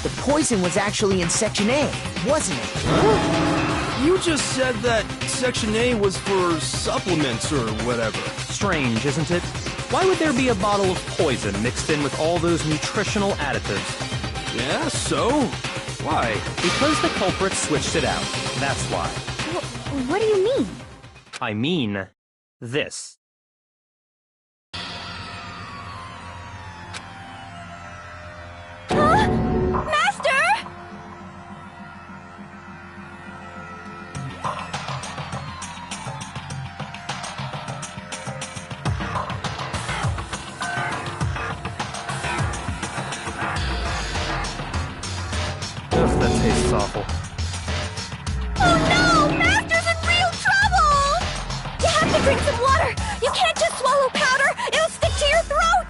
The poison was actually in Section A, wasn't it? You just said that Section A was for supplements or whatever. Strange, isn't it? Why would there be a bottle of poison mixed in with all those nutritional additives? Yeah, so? Why? Because the culprit switched it out. That's why. What do you mean? I mean, this. Master! Ugh, that tastes awful. Oh no! Master's in real trouble! You have to drink some water! You can't just swallow powder! It'll stick to your throat!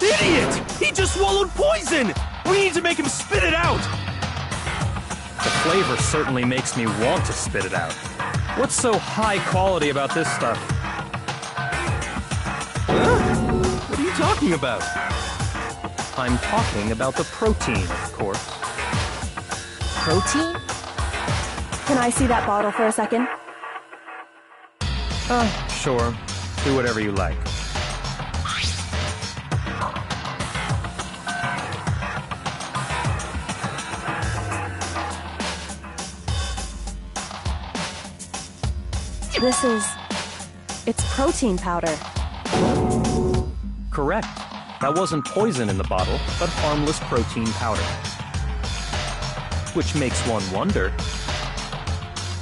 Idiot! He just swallowed poison! We need to make him spit it out! The flavor certainly makes me want to spit it out. What's so high quality about this stuff? Huh? What are you talking about? I'm talking about the protein, of course. Protein? Can I see that bottle for a second? Sure. Do whatever you like. It's protein powder. Correct. That wasn't poison in the bottle, but harmless protein powder. Which makes one wonder,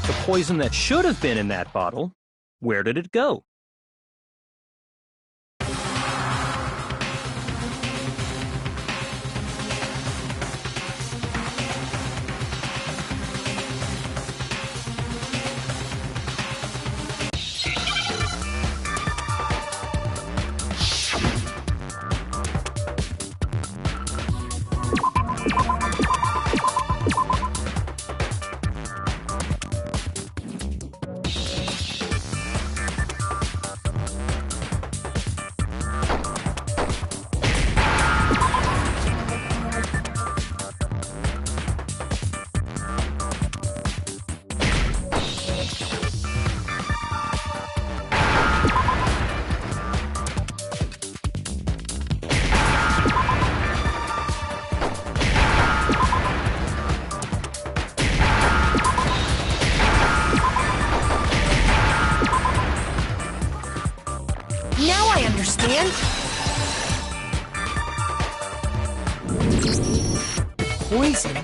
the poison that should have been in that bottle, where did it go? poison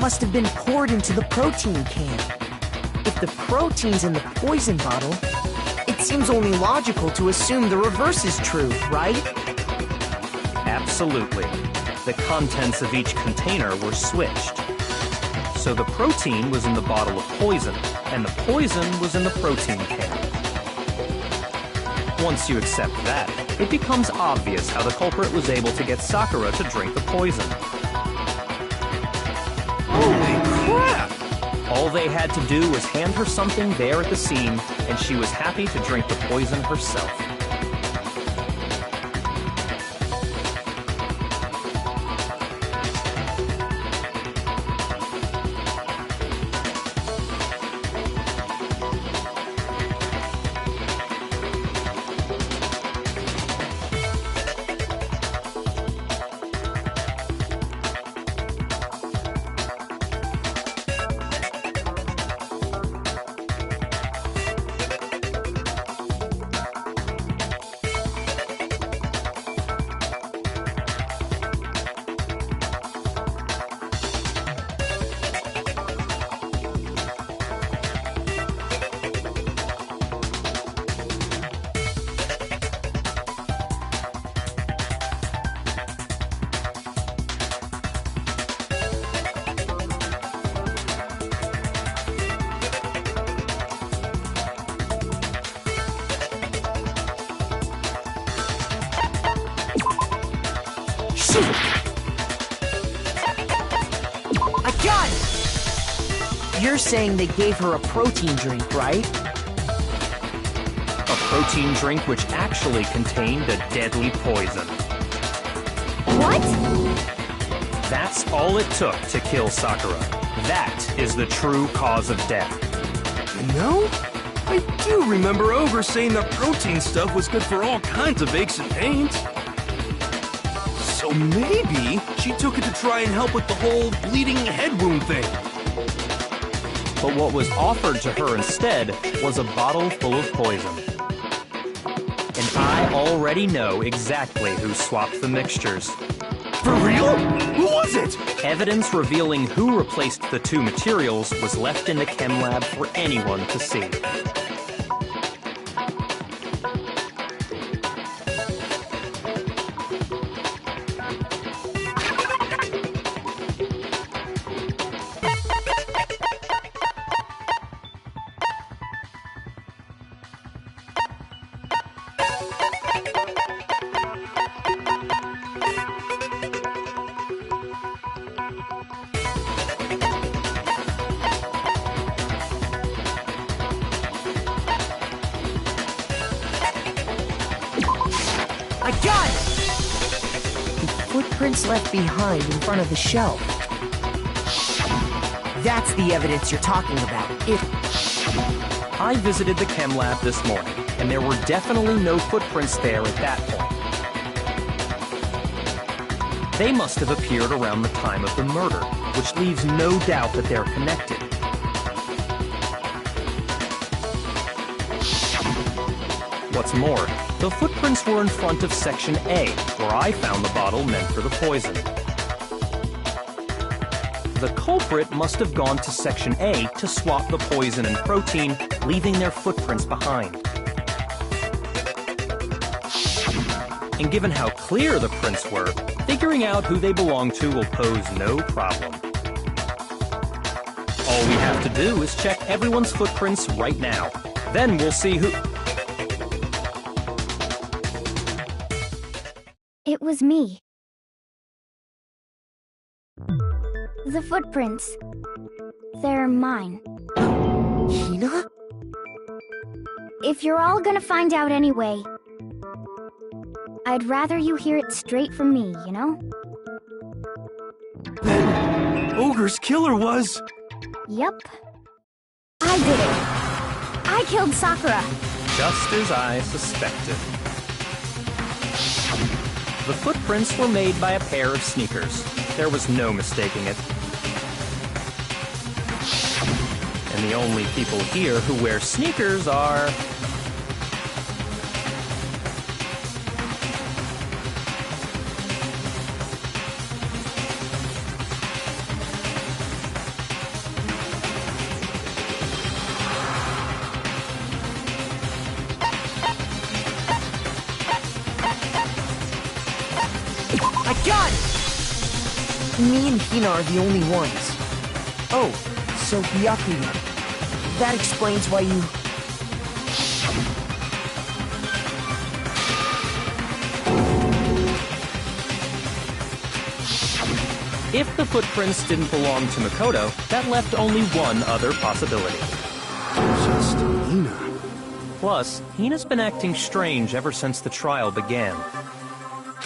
must have been poured into the protein can. If the protein's in the poison bottle, it seems only logical to assume the reverse is true, right? Absolutely. The contents of each container were switched. So the protein was in the bottle of poison, and the poison was in the protein can. Once you accept that, it becomes obvious how the culprit was able to get Sakura to drink the poison. Holy crap! All they had to do was hand her something there at the scene, and she was happy to drink the poison herself. I got it! You're saying they gave her a protein drink, right? A protein drink which actually contained a deadly poison. What? That's all it took to kill Sakura. That is the true cause of death. You know, I do remember Ogre saying that protein stuff was good for all kinds of aches and pains. So maybe she took it to try and help with the whole bleeding head wound thing. But what was offered to her instead was a bottle full of poison. And I already know exactly who swapped the mixtures. For real? Who was it? Evidence revealing who replaced the two materials was left in the chem lab for anyone to see. I got it! The footprints left behind in front of the shelf. That's the evidence you're talking about. I visited the chem lab this morning, and there were definitely no footprints there at that point. They must have appeared around the time of the murder, which leaves no doubt that they're connected. What's more, the footprints were in front of Section A, where I found the bottle meant for the poison. The culprit must have gone to Section A to swap the poison and protein, leaving their footprints behind. And given how clear the prints were, figuring out who they belong to will pose no problem. All we have to do is check everyone's footprints right now. Then we'll see who... It was me. The footprints. They're mine. Hina? If you're all gonna find out anyway, I'd rather you hear it straight from me, you know? Then Ogre's killer was... Yep. I did it. I killed Sakura. Just as I suspected. The footprints were made by a pair of sneakers. There was no mistaking it. And the only people here who wear sneakers are... God! Me and Hina are the only ones. Oh, so Byakuya. That explains why you... If the footprints didn't belong to Makoto, that left only one other possibility. Just Hina. Plus, Hina's been acting strange ever since the trial began.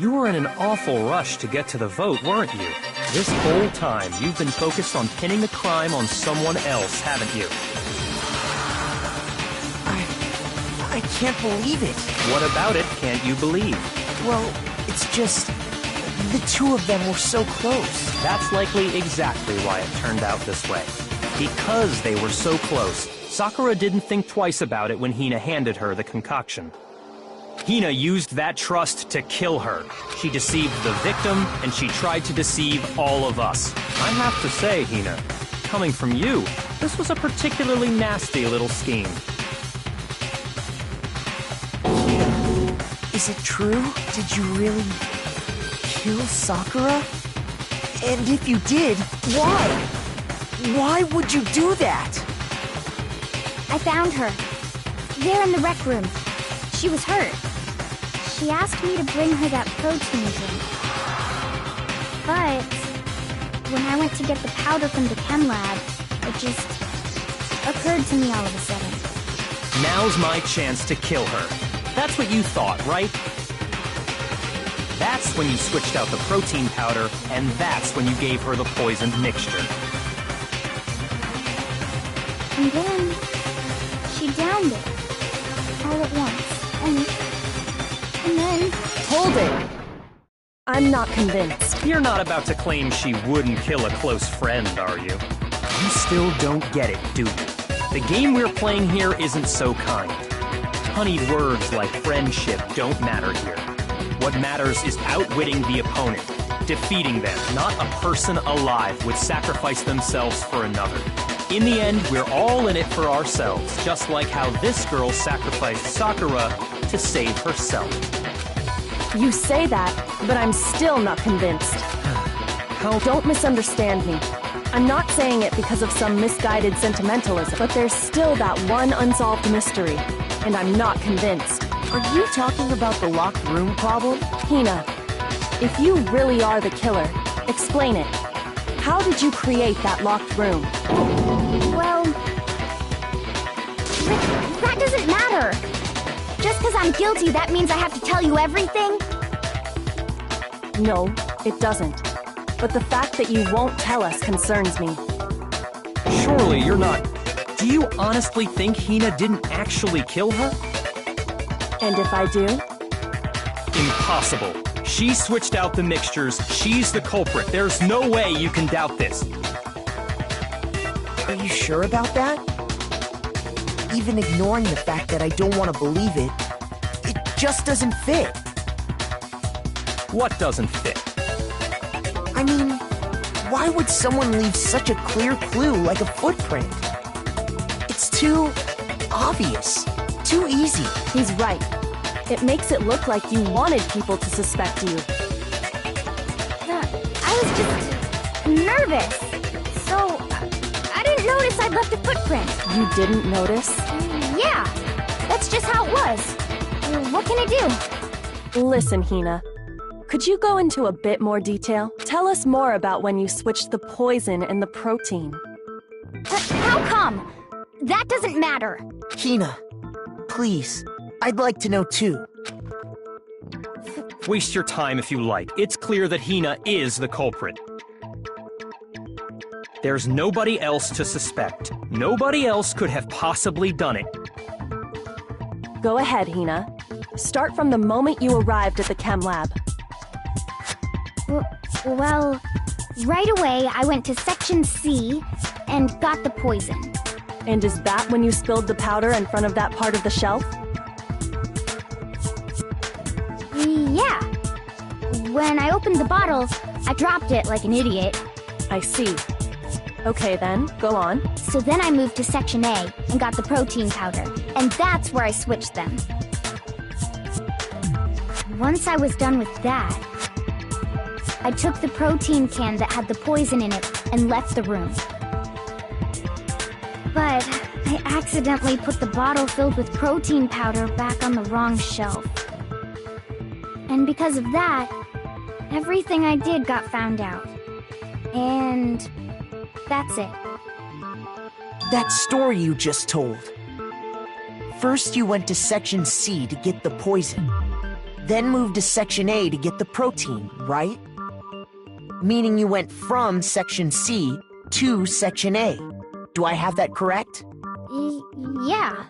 You were in an awful rush to get to the vote, weren't you? This whole time, you've been focused on pinning the crime on someone else, haven't you? I can't believe it. What about it can't you believe? Well, it's just... the two of them were so close. That's likely exactly why it turned out this way. Because they were so close, Sakura didn't think twice about it when Hina handed her the concoction. Hina used that trust to kill her. She deceived the victim, and she tried to deceive all of us. I have to say, Hina, coming from you, this was a particularly nasty little scheme. Is it true? Did you really kill Sakura? And if you did, why? Why would you do that? I found her. There in the rec room. She was hurt. She asked me to bring her that protein drink. But when I went to get the powder from the chem lab, it just occurred to me all of a sudden. Now's my chance to kill her. That's what you thought, right? That's when you switched out the protein powder, and that's when you gave her the poisoned mixture. And then she downed it all at once. And then... Hold it! I'm not convinced. You're not about to claim she wouldn't kill a close friend, are you? You still don't get it, do you? The game we're playing here isn't so kind. Honeyed words like friendship don't matter here. What matters is outwitting the opponent, defeating them. Not a person alive would sacrifice themselves for another. In the end, we're all in it for ourselves, just like how this girl sacrificed Sakura to save herself. You say that, but I'm still not convinced. Don't misunderstand me. I'm not saying it because of some misguided sentimentalism, but there's still that one unsolved mystery, and I'm not convinced. Are you talking about the locked room problem? Hina, if you really are the killer, explain it. How did you create that locked room? Well... that doesn't matter. Just because I'm guilty, that means I have to tell you everything? No, it doesn't. But the fact that you won't tell us concerns me. Surely you're not... Do you honestly think Hina didn't actually kill her? And if I do? Impossible. She switched out the mixtures. She's the culprit. There's no way you can doubt this. Are you sure about that? Even ignoring the fact that I don't want to believe it, it just doesn't fit. What doesn't fit? I mean, why would someone leave such a clear clue like a footprint? It's too obvious, too easy. He's right. It makes it look like you wanted people to suspect you. I was just nervous. So, I didn't notice I'd left a footprint. You didn't notice? Yeah, that's just how it was. What can I do? Listen, Hina. Could you go into a bit more detail? Tell us more about when you switched the poison and the protein. How come? That doesn't matter. Hina, please. I'd like to know too. Waste your time if you like. It's clear that Hina is the culprit. There's nobody else to suspect. Nobody else could have possibly done it. Go ahead, Hina. Start from the moment you arrived at the chem lab. Well, right away I went to Section C and got the poison. And is that when you spilled the powder in front of that part of the shelf? Yeah. When I opened the bottle, I dropped it like an idiot. I see. Okay then, go on. So then I moved to Section A and got the protein powder, and that's where I switched them. Once I was done with that, I took the protein can that had the poison in it and left the room. But I accidentally put the bottle filled with protein powder back on the wrong shelf. And because of that, everything I did got found out. And that's it. That story you just told. First you went to Section C to get the poison, then moved to Section A to get the protein, right? Meaning you went from Section C to Section A. Do I have that correct? Yeah.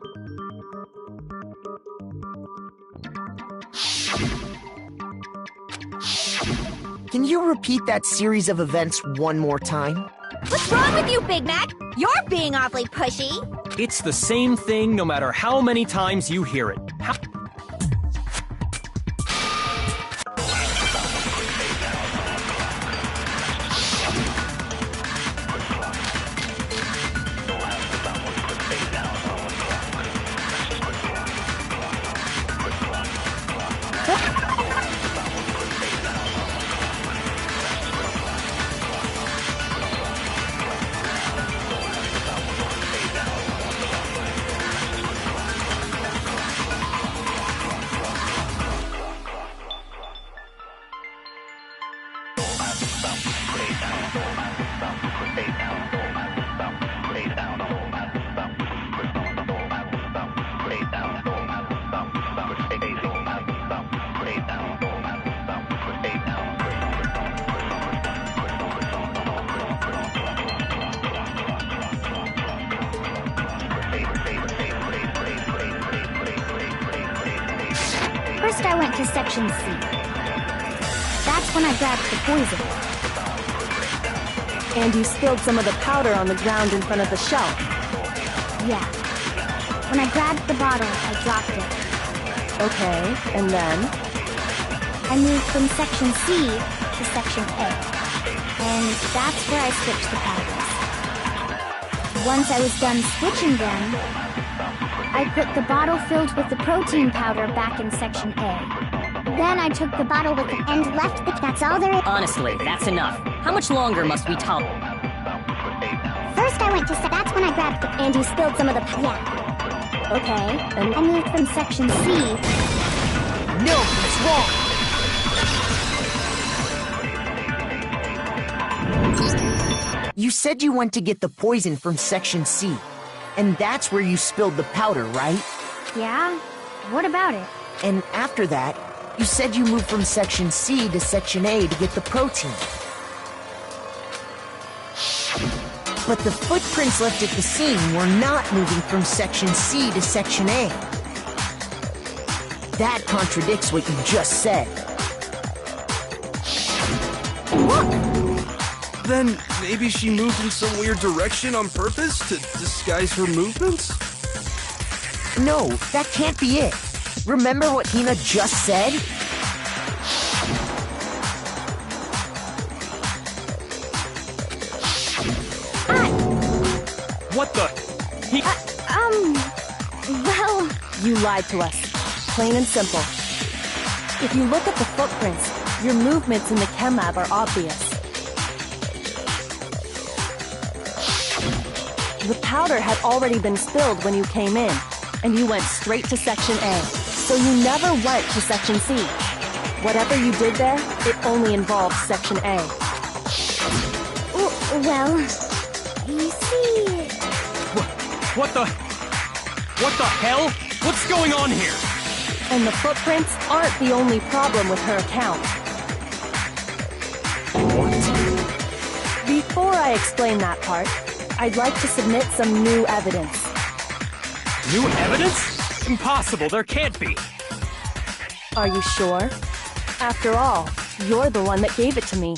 Can you repeat that series of events one more time? What's wrong with you, Big Mac? You're being awfully pushy. It's the same thing no matter how many times you hear it. First I went to Section C. That's when I grabbed the poison. And you spilled some of the powder on the ground in front of the shelf. Yeah. When I grabbed the bottle, I dropped it. Okay, and then? I moved from Section C to Section A. And that's where I switched the powders. Once I was done switching them, I put the bottle filled with the protein powder back in Section A. Then I took the bottle with it and left the... That's all there is. Honestly, that's enough. How much longer must we tolerate? First I went to... That's when I grabbed the... And you spilled some of the... Yeah. Okay, and I moved from Section C... No, it's wrong! You said you went to get the poison from Section C, and that's where you spilled the powder, right? Yeah? What about it? And after that, you said you moved from Section C to Section A to get the protein. But the footprints left at the scene were not moving from Section C to Section A. That contradicts what you just said. Then maybe she moved in some weird direction on purpose to disguise her movements? No, that can't be it. Remember what Hina just said? What the? Well... You lied to us. Plain and simple. If you look at the footprints, your movements in the chem lab are obvious. The powder had already been spilled when you came in, and you went straight to Section A, so you never went to Section C. Whatever you did there, it only involved Section A. Well... You see... What the hell? What's going on here? And the footprints aren't the only problem with her account. What? Before I explain that part, I'd like to submit some new evidence. New evidence? Impossible, there can't be. Are you sure? After all, you're the one that gave it to me.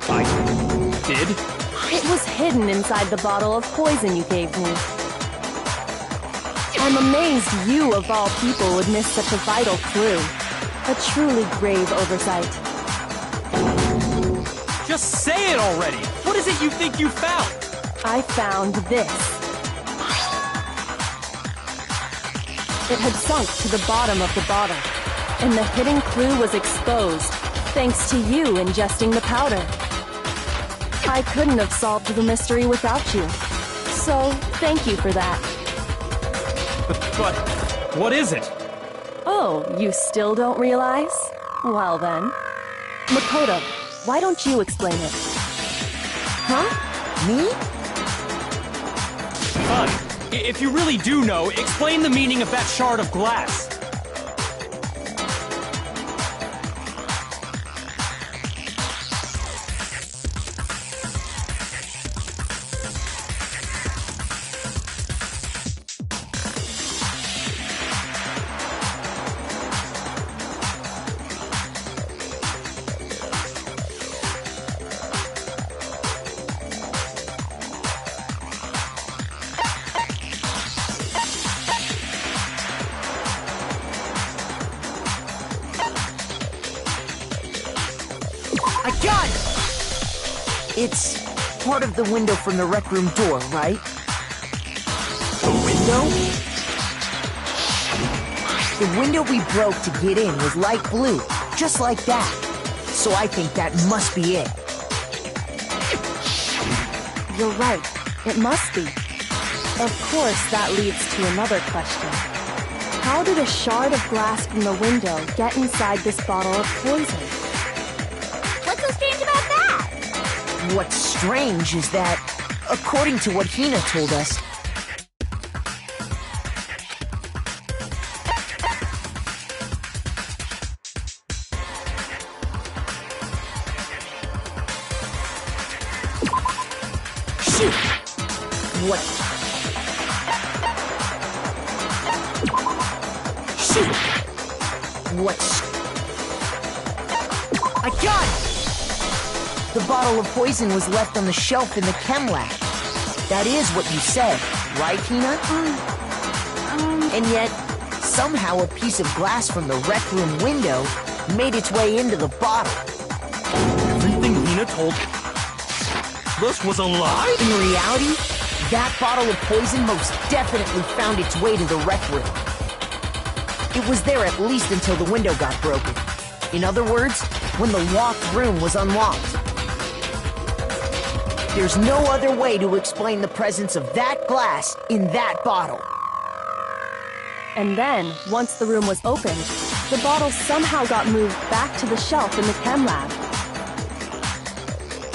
I did? It was hidden inside the bottle of poison you gave me. I'm amazed you, of all people, would miss such a vital clue. A truly grave oversight. Just say it already! What What is it you think you found? I found this. It had sunk to the bottom of the bottle, and the hidden clue was exposed, thanks to you ingesting the powder. I couldn't have solved the mystery without you, so thank you for that. But what is it? Oh, you still don't realize? Well then. Makoto, why don't you explain it? Huh? Me? Fine. If you really do know, explain the meaning of that shard of glass. I got it! It's part of the window from the rec room door, right? The window? The window we broke to get in was light blue, just like that. So I think that must be it. You're right, it must be. Of course, that leads to another question. How did a shard of glass from the window get inside this bottle of poison? What's so strange about that? What's strange is that, according to what Hina told us, shoot! What? Shoot! What's... I got it! The bottle of poison was left on the shelf in the chem lab. That is what you said, right, Hina? And yet, somehow a piece of glass from the rec room window made its way into the bottle. Everything Hina told us was a lie? In reality, that bottle of poison most definitely found its way to the rec room. It was there at least until the window got broken. In other words, when the locked room was unlocked. There's no other way to explain the presence of that glass in that bottle. And then, once the room was opened, the bottle somehow got moved back to the shelf in the chem lab.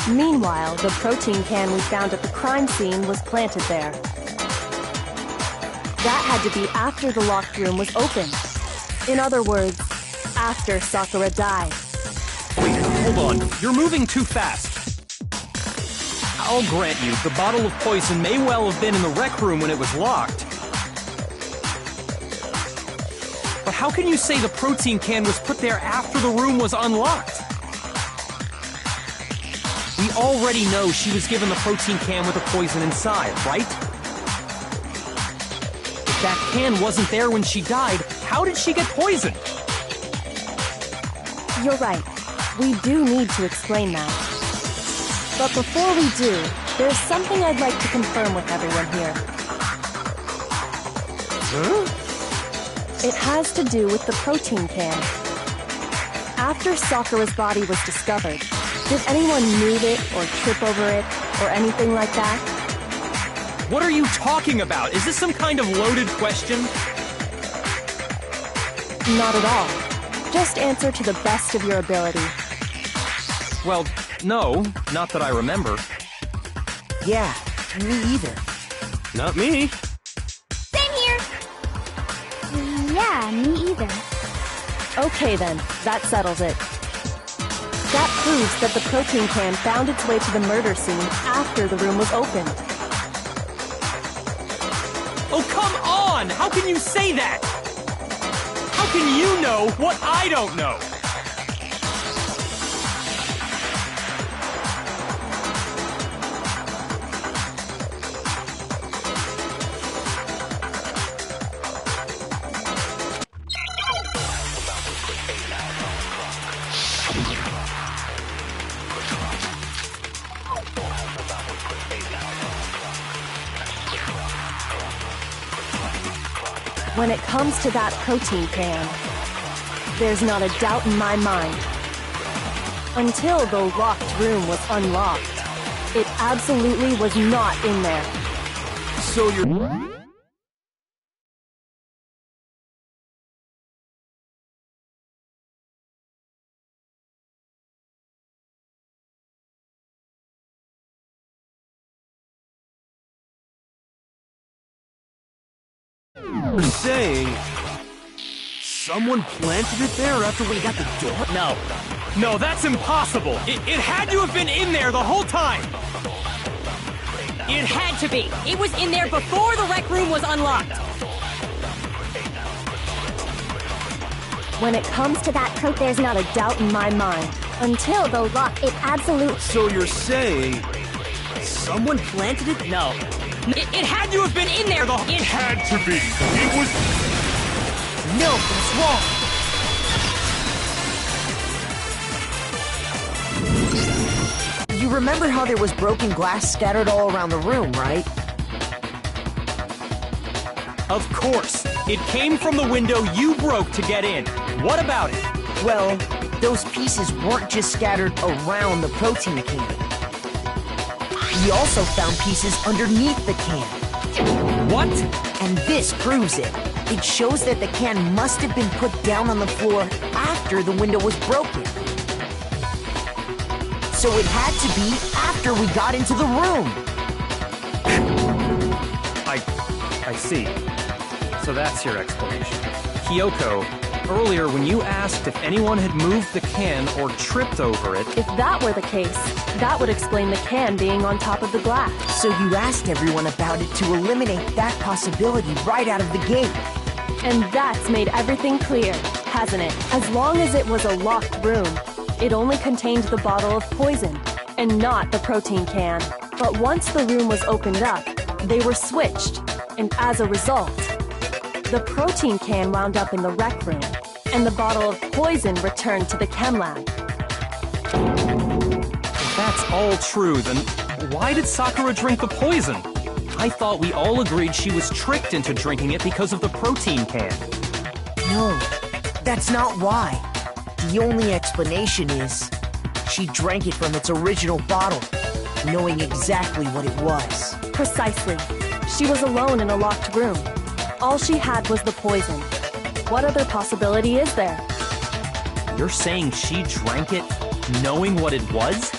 Meanwhile, the protein can we found at the crime scene was planted there. That had to be after the locked room was opened. In other words, after Sakura died. Wait, hold on. You're moving too fast. I'll grant you, the bottle of poison may well have been in the rec room when it was locked. But how can you say the protein can was put there after the room was unlocked? We already know she was given the protein can with the poison inside, right? If that can wasn't there when she died, how did she get poisoned? You're right. We do need to explain that. But before we do, there's something I'd like to confirm with everyone here. Huh? It has to do with the protein can. After Sakura's body was discovered, did anyone move it or trip over it or anything like that? What are you talking about? Is this some kind of loaded question? Not at all. Just answer to the best of your ability. Well, no, not that I remember. Yeah, me either. Not me. Same here. Yeah, me either. Okay then, that settles it. That proves that the protein can found its way to the murder scene after the room was opened. Oh, come on! How can you say that? How can you know what I don't know? When it comes to that protein can, there's not a doubt in my mind. Until the locked room was unlocked, it absolutely was not in there. So you're... You're saying someone planted it there after we got the door? No. No, that's impossible! It had to have been in there the whole time! It had to be. It was in there before the rec room was unlocked. When it comes to that coat, there's not a doubt in my mind. Until the lock, it absolutely... So you're saying someone planted it? No. It had to have been in there the... It Had to be. It was... No, that's wrong. You remember how there was broken glass scattered all around the room, right? Of course! It came from the window you broke to get in. What about it? Well, those pieces weren't just scattered around the protein can. We also found pieces underneath the can. What? And this proves it. It shows that the can must have been put down on the floor after the window was broken. So it had to be after we got into the room. I see. So that's your explanation. Kyoko, earlier when you asked if anyone had moved the can or tripped over it... If that were the case, that would explain the can being on top of the glass. So you asked everyone about it to eliminate that possibility right out of the gate. And that's made everything clear, hasn't it? As long as it was a locked room, it only contained the bottle of poison, and not the protein can. But once the room was opened up, they were switched, and as a result, the protein can wound up in the rec room, and the bottle of poison returned to the chem lab. If that's all true, then why did Sakura drink the poison? I thought we all agreed she was tricked into drinking it because of the protein can. No, that's not why. The only explanation is she drank it from its original bottle, knowing exactly what it was. Precisely. She was alone in a locked room. All she had was the poison. What other possibility is there? You're saying she drank it knowing what it was?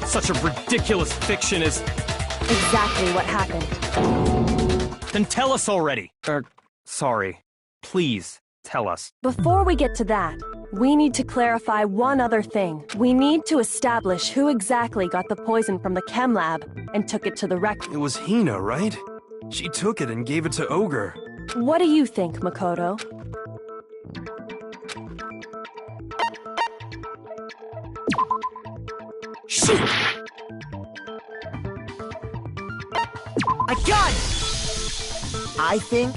Such a ridiculous fiction is... Exactly what happened. Then tell us already. Sorry. Please, tell us. Before we get to that, we need to clarify one other thing. We need to establish who exactly got the poison from the chem lab and took it to the rec. It was Hina, right? She took it and gave it to Ogre. What do you think, Makoto? Shoot! I got it! I think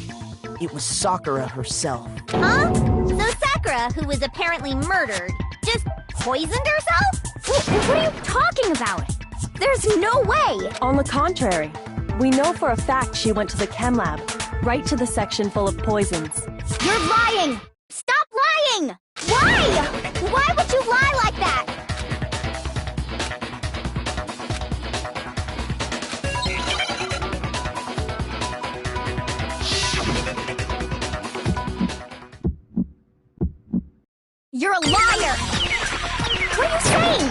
it was Sakura herself. Huh? So Sakura, who was apparently murdered, just poisoned herself? What are you talking about? There's no way! On the contrary, we know for a fact she went to the chem lab, right to the section full of poisons. You're lying! Stop lying! Why? Why would you lie like that? You're a liar! What are you saying?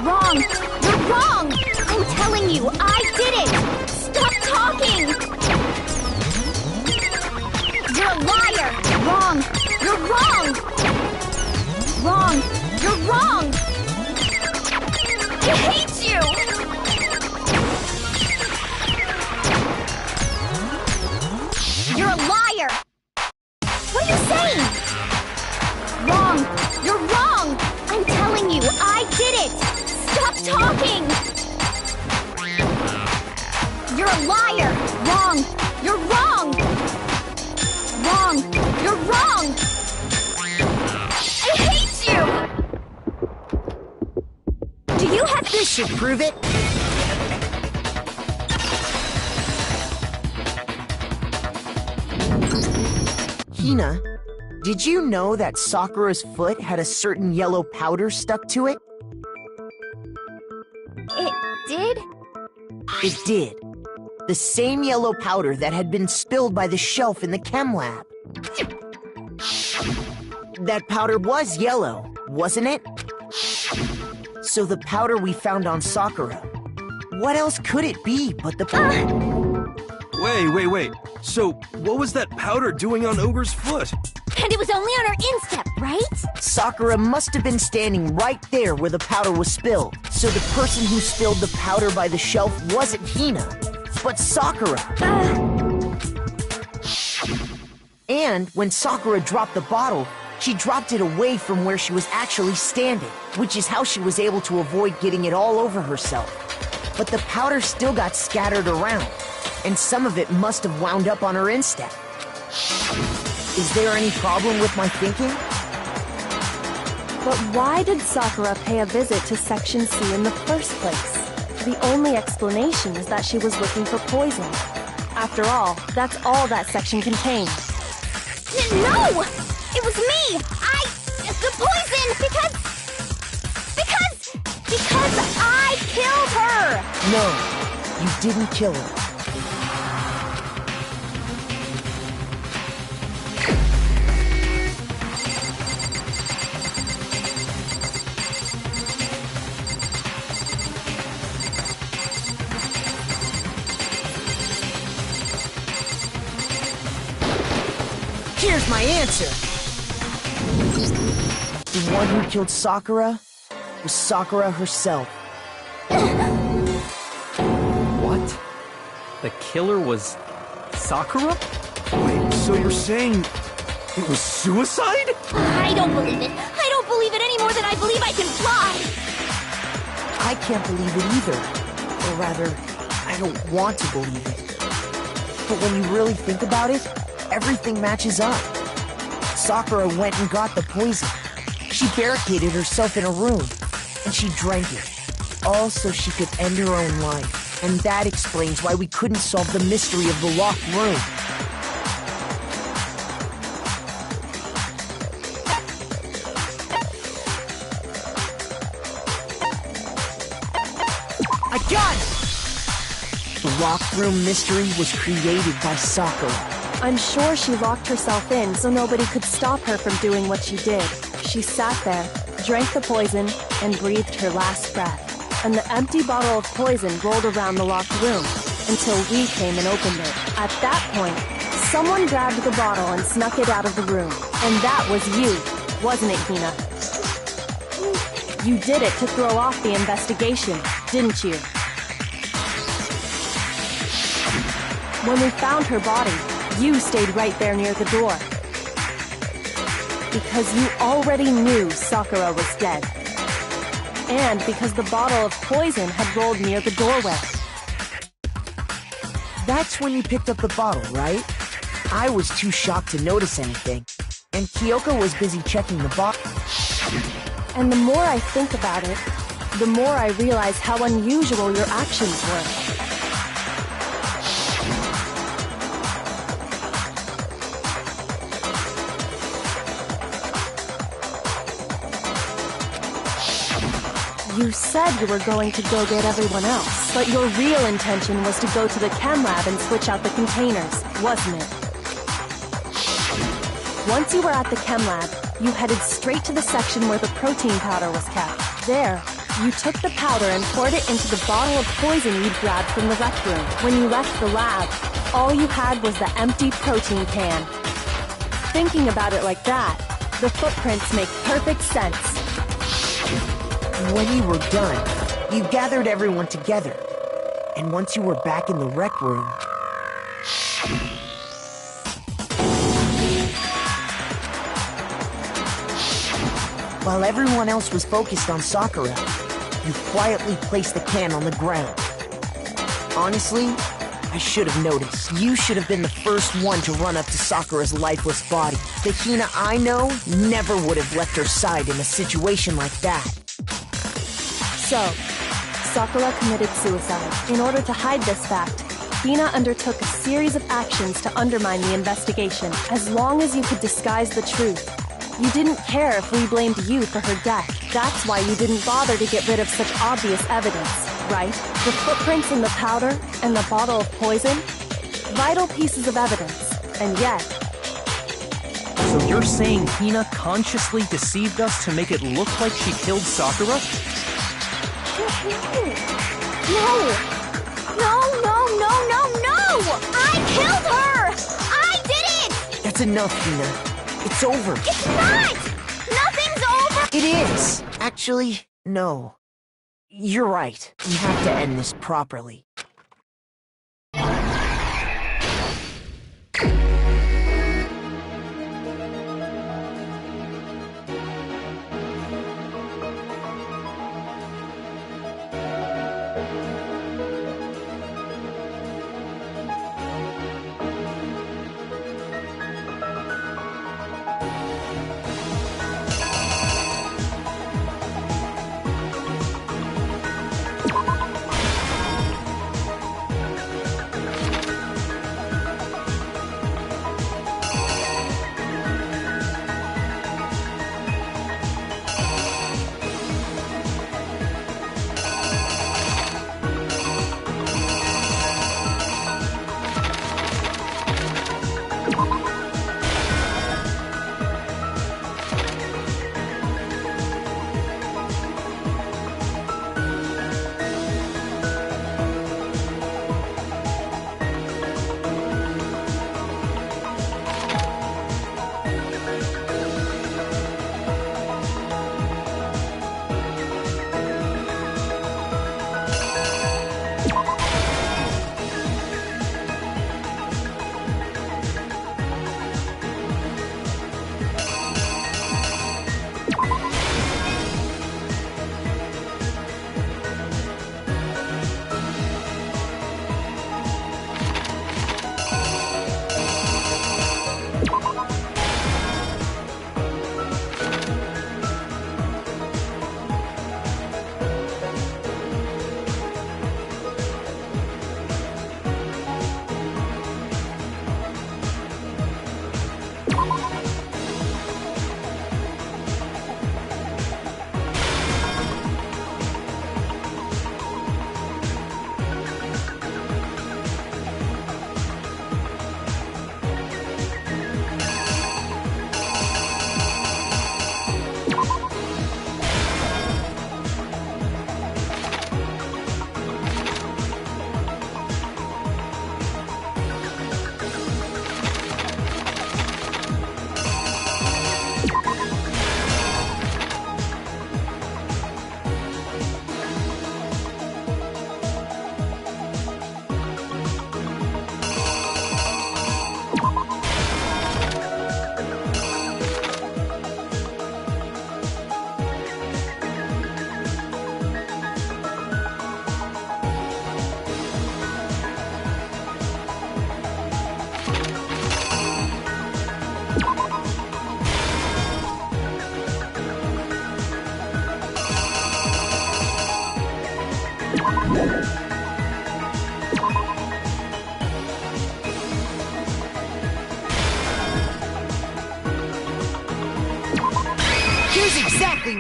Wrong! You're wrong! I'm telling you, I did it! Stop talking! You're a liar! Wrong! You're wrong! Wrong! You're wrong! I hate you! You're a liar! What are you saying? Wrong! You're wrong! I'm telling you, I did it! Stop talking! You're a liar! Wrong! You're wrong! Wrong! You're wrong! I hate you! Do you have This should prove it. Hina, did you know that Sakura's foot had a certain yellow powder stuck to it? It did? It did. The same yellow powder that had been spilled by the shelf in the chem lab. That powder was yellow, wasn't it? So the powder we found on Sakura, what else could it be but the powder? Wait. So, what was that powder doing on Ogre's foot? And it was only on her instep, right? Sakura must have been standing right there where the powder was spilled. So the person who spilled the powder by the shelf wasn't Hina, but Sakura. And when Sakura dropped the bottle, she dropped it away from where she was actually standing, which is how she was able to avoid getting it all over herself. But the powder still got scattered around, and some of it must have wound up on her instep. Is there any problem with my thinking? But why did Sakura pay a visit to Section C in the first place? The only explanation is that she was looking for poison. After all, that's all that section contained. No! It was me! The poison! Because I killed her! No, you didn't kill her. Here's my answer. The one who killed Sakura was Sakura herself. What? The killer was Sakura? Wait, so you're saying it was suicide? I don't believe it. I don't believe it any more than I believe I can fly. I can't believe it either. Or rather, I don't want to believe it. But when you really think about it, everything matches up. Sakura went and got the poison. She barricaded herself in a room, and she drank it. All so she could end her own life. And that explains why we couldn't solve the mystery of the locked room. I got it! The locked room mystery was created by Sakura. I'm sure she locked herself in so nobody could stop her from doing what she did. She sat there, drank the poison, and breathed her last breath. And the empty bottle of poison rolled around the locked room until we came and opened it. At that point, someone grabbed the bottle and snuck it out of the room. And that was you, wasn't it, Hina? You did it to throw off the investigation, didn't you? When we found her body, you stayed right there near the door. Because you already knew Sakura was dead. And because the bottle of poison had rolled near the doorway. That's when you picked up the bottle, right? I was too shocked to notice anything. And Kyoko was busy checking the bottle. And the more I think about it, the more I realize how unusual your actions were. You said you were going to go get everyone else, but your real intention was to go to the chem lab and switch out the containers, wasn't it? Once you were at the chem lab, you headed straight to the section where the protein powder was kept. There, you took the powder and poured it into the bottle of poison you'd grabbed from the rec room. When you left the lab, all you had was the empty protein can. Thinking about it like that, the footprints make perfect sense. When you were done, you gathered everyone together. And once you were back in the rec room... While everyone else was focused on Sakura, you quietly placed the can on the ground. Honestly, I should have noticed. You should have been the first one to run up to Sakura's lifeless body. The Hina I know never would have left her side in a situation like that. So, Sakura committed suicide. In order to hide this fact, Hina undertook a series of actions to undermine the investigation, as long as you could disguise the truth. You didn't care if we blamed you for her death. That's why you didn't bother to get rid of such obvious evidence, right? The footprints in the powder and the bottle of poison? Vital pieces of evidence, and yet... So you're saying Hina consciously deceived us to make it look like she killed Sakura? No! I killed her! I did it! That's enough, Hina. It's over. It's not! Nothing's over! It is! Actually, no. You're right. We have to end this properly.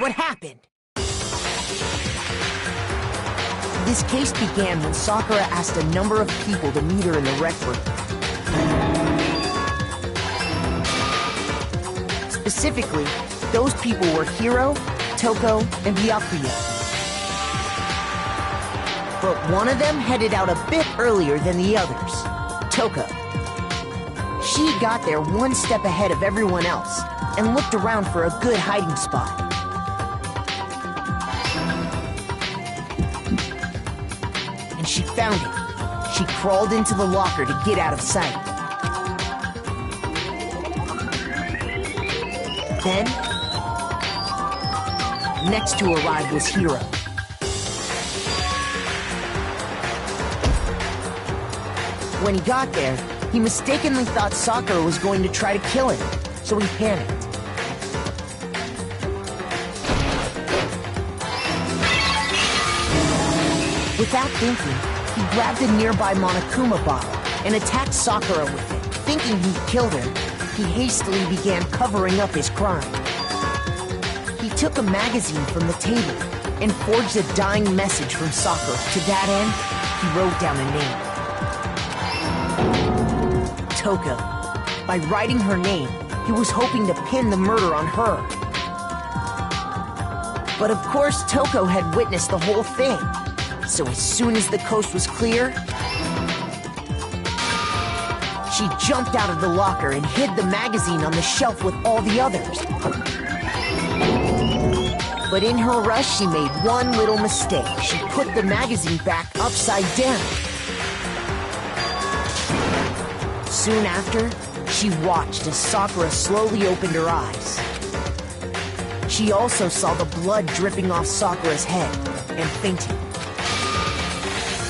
What happened? This case began when Sakura asked a number of people to meet her in the rec room. Specifically, those people were Hiro, Toko, and Byakuya. But one of them headed out a bit earlier than the others, Toko. She got there one step ahead of everyone else and looked around for a good hiding spot. She found it. She crawled into the locker to get out of sight. Then, next to arrive was Hiro. When he got there, he mistakenly thought Sakura was going to try to kill him, so he panicked. Without thinking, He grabbed a nearby Monokuma bottle and attacked Sakura with it. Thinking he'd killed her, he hastily began covering up his crime. He took a magazine from the table and forged a dying message from Sakura. To that end, he wrote down a name. Toko. By writing her name, he was hoping to pin the murder on her. But of course, Toko had witnessed the whole thing. So as soon as the coast was clear, she jumped out of the locker and hid the magazine on the shelf with all the others. But in her rush, she made one little mistake. She put the magazine back upside down. Soon after, she watched as Sakura slowly opened her eyes. She also saw the blood dripping off Sakura's head and fainted.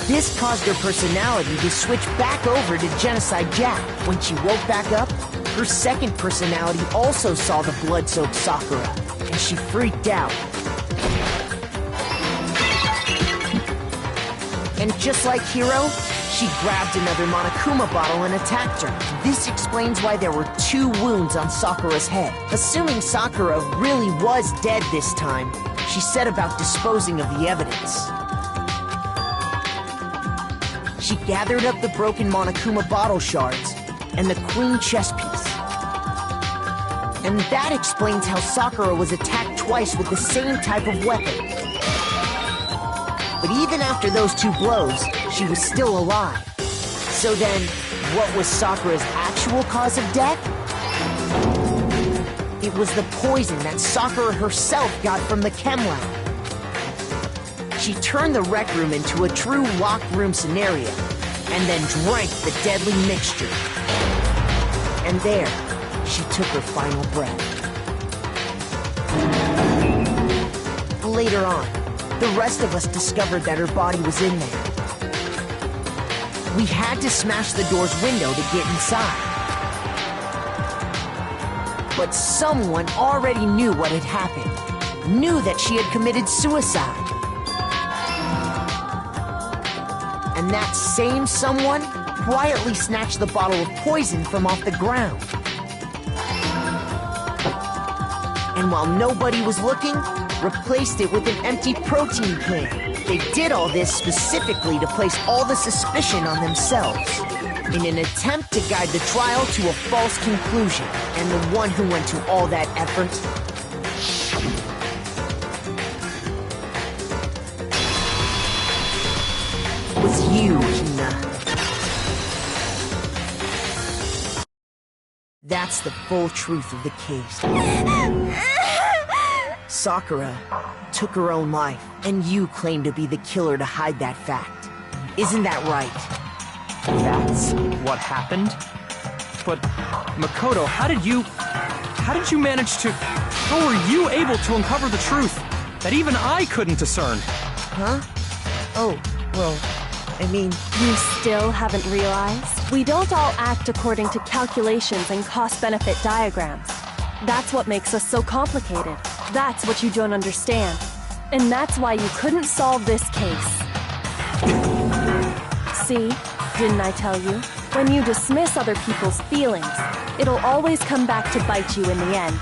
This caused her personality to switch back over to Genocide Jack. When she woke back up, her second personality also saw the blood-soaked Sakura, and she freaked out. And just like Hiro, she grabbed another Monokuma bottle and attacked her. This explains why there were 2 wounds on Sakura's head. Assuming Sakura really was dead this time, she set about disposing of the evidence. She gathered up the broken Monokuma bottle shards and the queen chess piece. And that explains how Sakura was attacked twice with the same type of weapon. But even after those 2 blows, she was still alive. So then, what was Sakura's actual cause of death? It was the poison that Sakura herself got from the chem lab. She turned the rec room into a true locked room scenario, and then drank the deadly mixture. And there, she took her final breath. Later on, the rest of us discovered that her body was in there. We had to smash the door's window to get inside. But someone already knew what had happened, knew that she had committed suicide. And that same someone quietly snatched the bottle of poison from off the ground. And while nobody was looking, replaced it with an empty protein can. They did all this specifically to place all the suspicion on themselves, in an attempt to guide the trial to a false conclusion. And the one who went to all that effort was you, Hina. That's the full truth of the case. Sakura took her own life, and you claim to be the killer to hide that fact. Isn't that right? That's what happened? But, Makoto, how did you manage to... How were you able to uncover the truth that even I couldn't discern? Huh? Oh, well, I mean... You still haven't realized? We don't all act according to calculations and cost-benefit diagrams. That's what makes us so complicated. That's what you don't understand. And that's why you couldn't solve this case. See? Didn't I tell you? When you dismiss other people's feelings, it'll always come back to bite you in the end.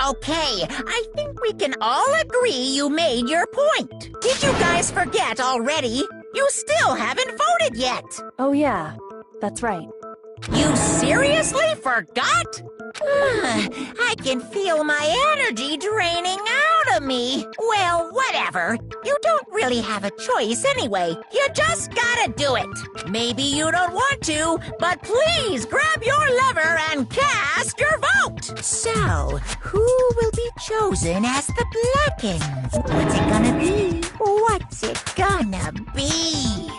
Okay. I think we can all agree you made your point. Did you guys forget already? You still haven't voted yet. Oh yeah, that's right. You seriously forgot? I can feel my energy draining out of me. Well, whatever. You don't really have a choice anyway. You just gotta do it. Maybe you don't want to, but please grab your lever and cast your vote. So, who will be chosen as the Blackens? What's it gonna be? What's it gonna be?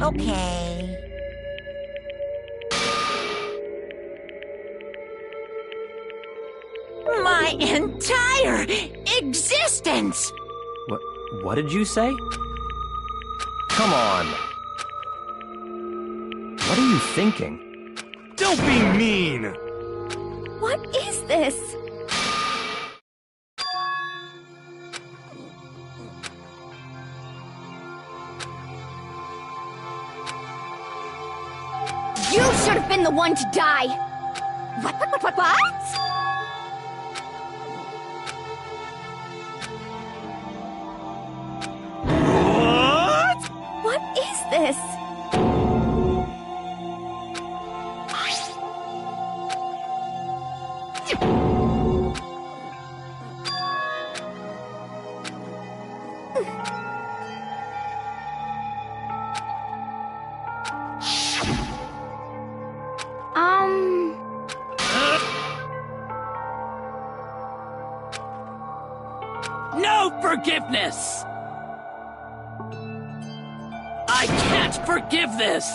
Okay. My entire existence! What did you say? Come on. What are you thinking? Don't be mean! What is this? You should have been the one to die! What? What? What is this? No forgiveness! I can't forgive this!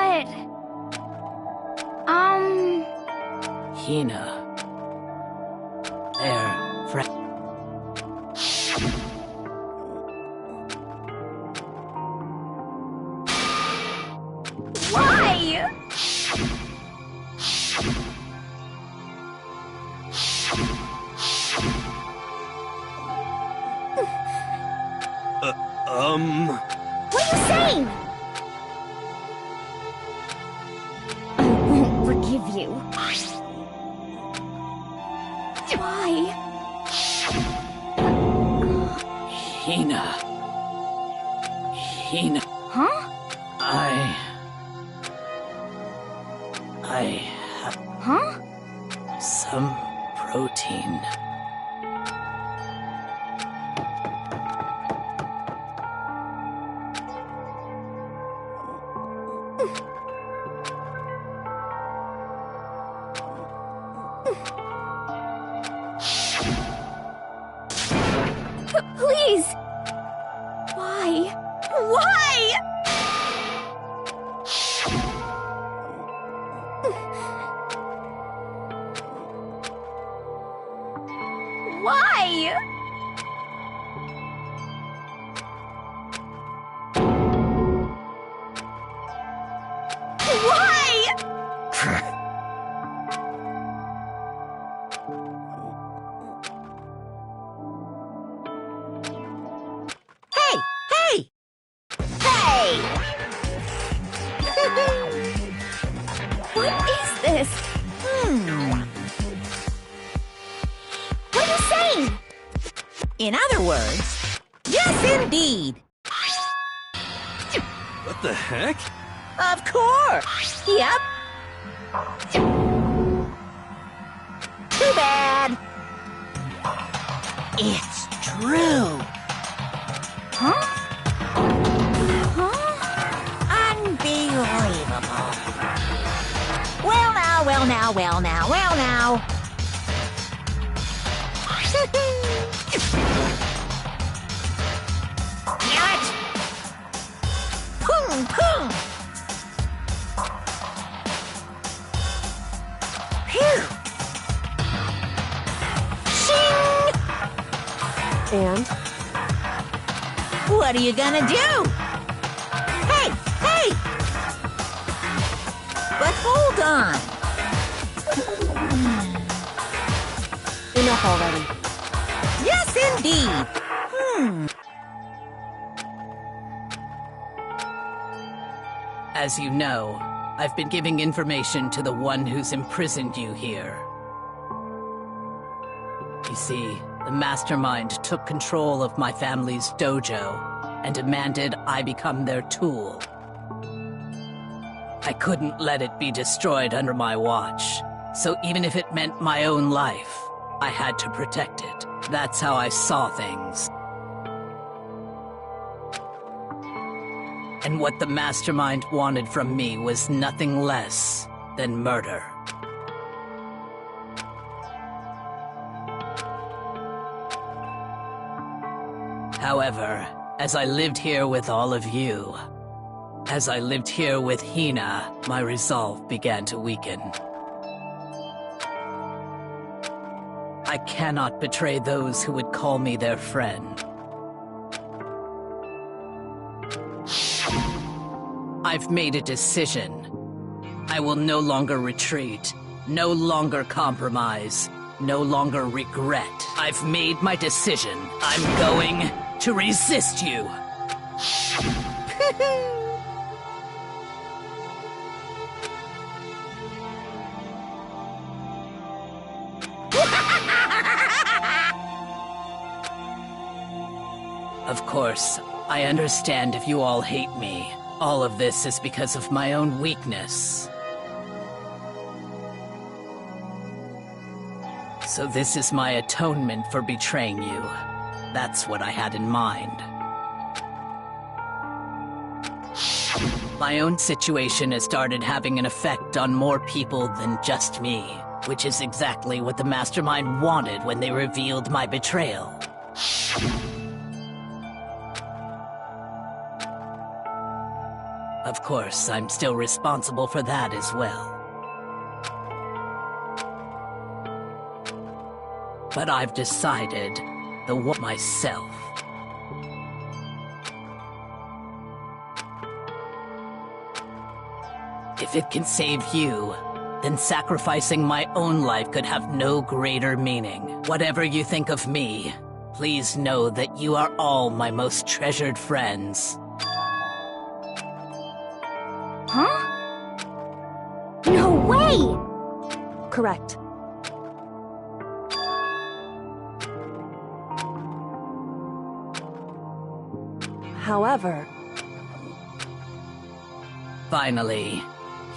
But... Hina. Their friend. Why? What are you saying? I won't forgive you. Why? Hina. Huh? I Huh? have some protein. Please! Why? Why? Why? Why? Hey! Hey! Hey! What is this? What are you saying? In other words, yes, indeed. What the heck? Of course. Yep. Too bad. It's true. Huh? Unbelievable. Well now, well now, well now, well now. Damn it! Pung, pung. Phew. Shing! And? What are you gonna do? Hey, hey! But hold on. Enough already. Yes, indeed. As you know, I've been giving information to the one who's imprisoned you here. You see, the mastermind took control of my family's dojo and demanded I become their tool. I couldn't let it be destroyed under my watch. So even if it meant my own life, I had to protect it. That's how I saw things. And what the mastermind wanted from me was nothing less than murder. However, as I lived here with all of you, as I lived here with Hina, my resolve began to weaken. I cannot betray those who would call me their friend. I've made a decision. I will no longer retreat, no longer compromise, no longer regret. I've made my decision. I'm going to resist you. Of course, I understand if you all hate me. All of this is because of my own weakness. So this is my atonement for betraying you. That's what I had in mind. My own situation has started having an effect on more people than just me, which is exactly what the Mastermind wanted when they revealed my betrayal. Of course, I'm still responsible for that as well. But I've decided the war myself. If it can save you, then sacrificing my own life could have no greater meaning. Whatever you think of me, please know that you are all my most treasured friends. Huh? No way! Correct. However... Finally,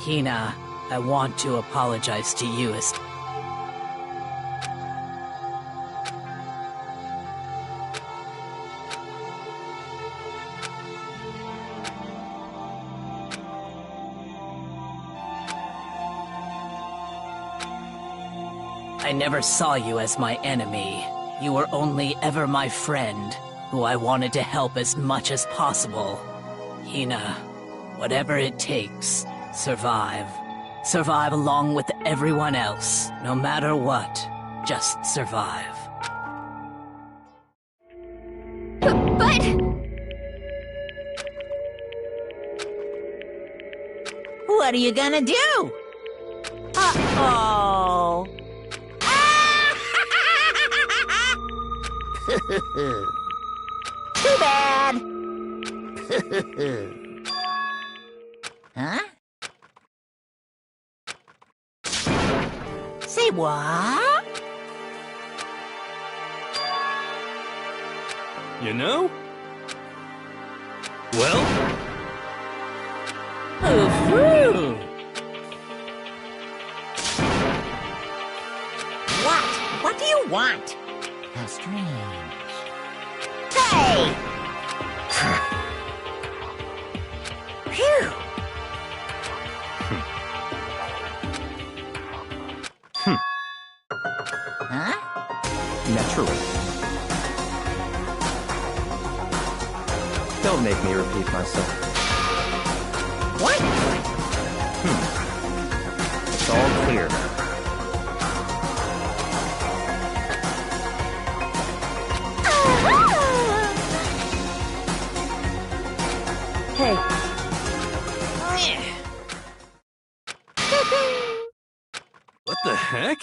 Hina, I want to apologize to you as... I never saw you as my enemy. You were only ever my friend, who I wanted to help as much as possible. Hina, whatever it takes, survive. Survive along with everyone else, no matter what. Just survive. But... What are you gonna do? Uh-oh. Too bad. Huh? Say what? You know? Well? What do you want? How strange. Hey! Phew! Huh? Naturally. Don't make me repeat myself. What? It's all clear now. Hey, What the heck?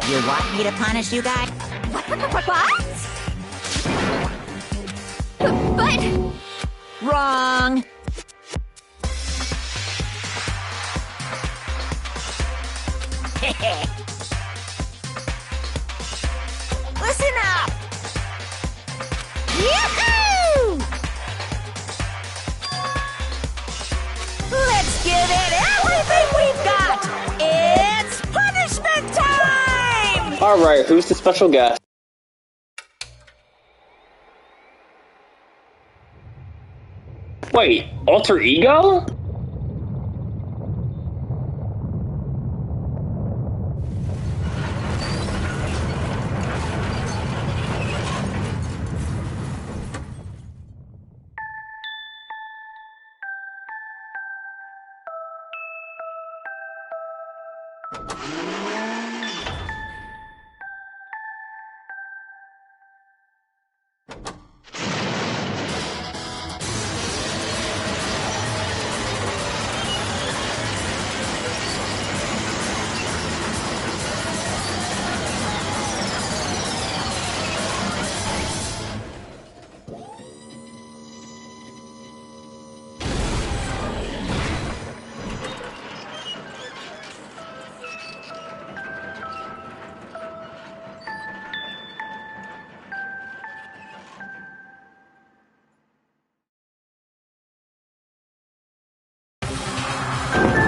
You want me to punish you guys? What? But... Wrong! Listen up! Yahoo! Alright, who's the special guest? Wait, alter ego?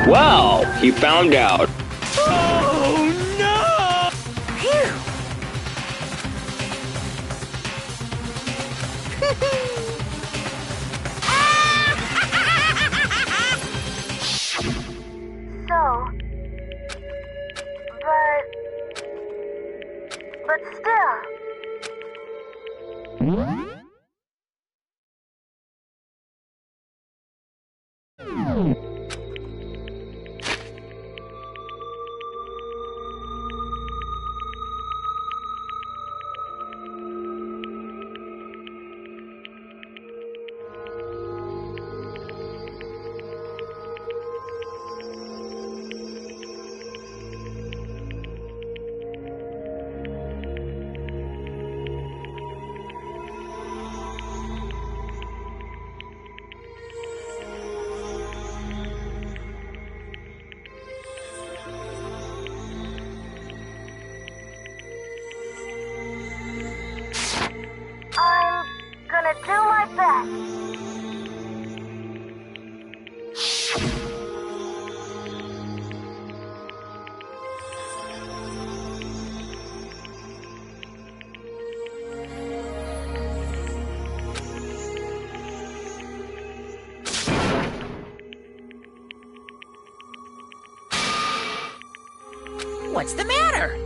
Well, he found out. Oh no! So, but still. I'm gonna do my best. What's the matter?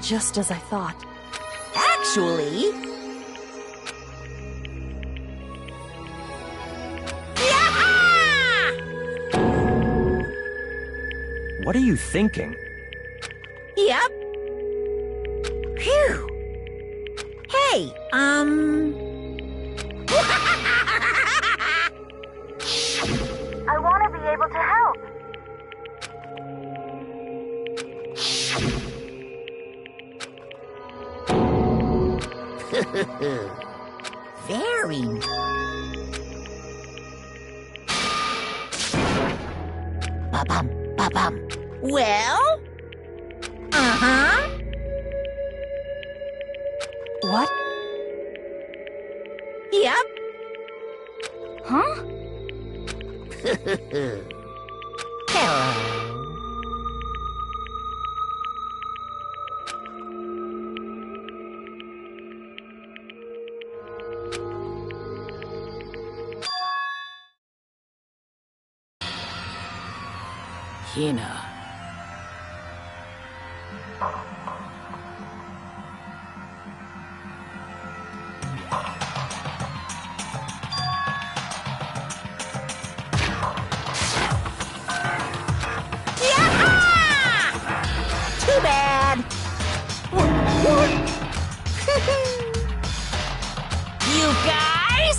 Just as I thought. Actually... What are you thinking? Yep. Phew. Hey, I want to be able to help. Very. Ba-bum, ba-bum. Well? Uh-huh. What? Yep. Huh? Hello. Hina. Too bad. You guys?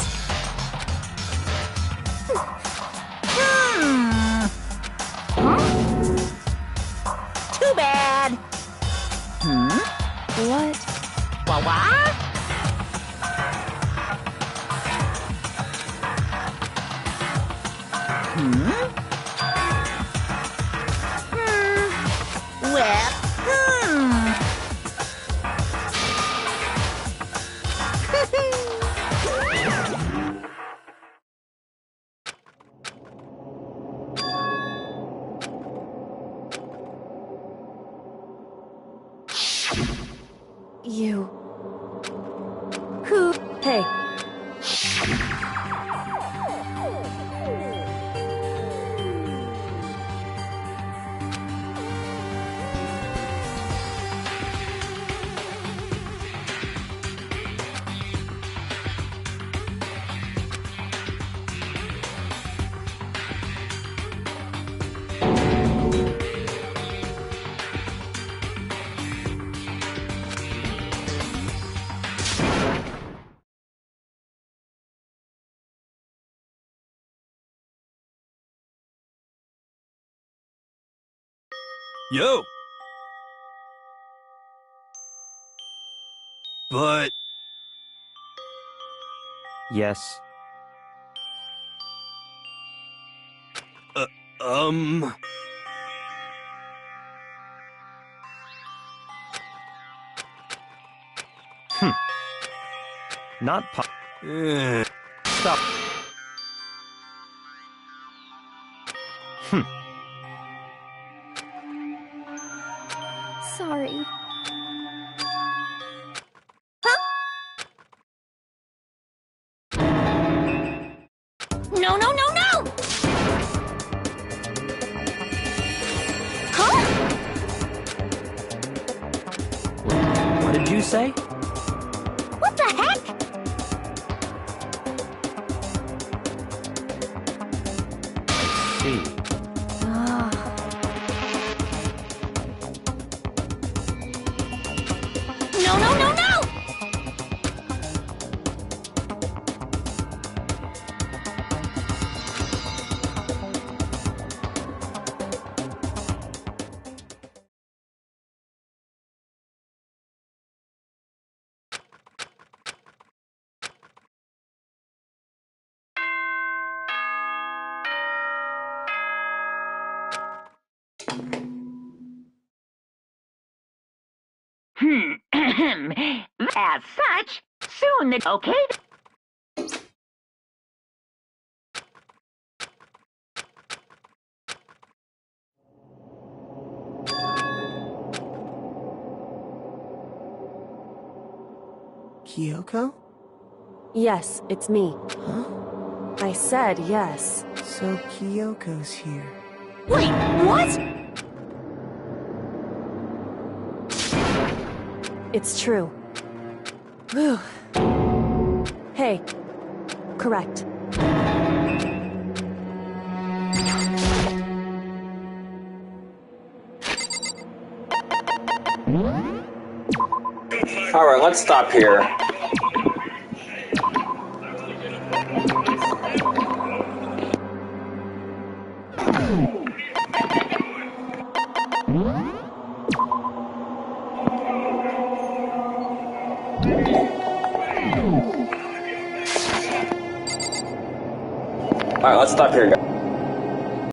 Too bad. What? What? You... Who? Hey. Yo! But... Yes. Not Stop. Sorry. No, no, no, no! Huh? What did you say? What the heck? See. No, no, no, no! As such, soon the... Okay? Kyoko? Yes, it's me. Huh? I said yes. So Kyoko's here. Wait, what? It's true. Whew. Hey. Correct. Alright, let's stop here. Alright, let's stop here, guys.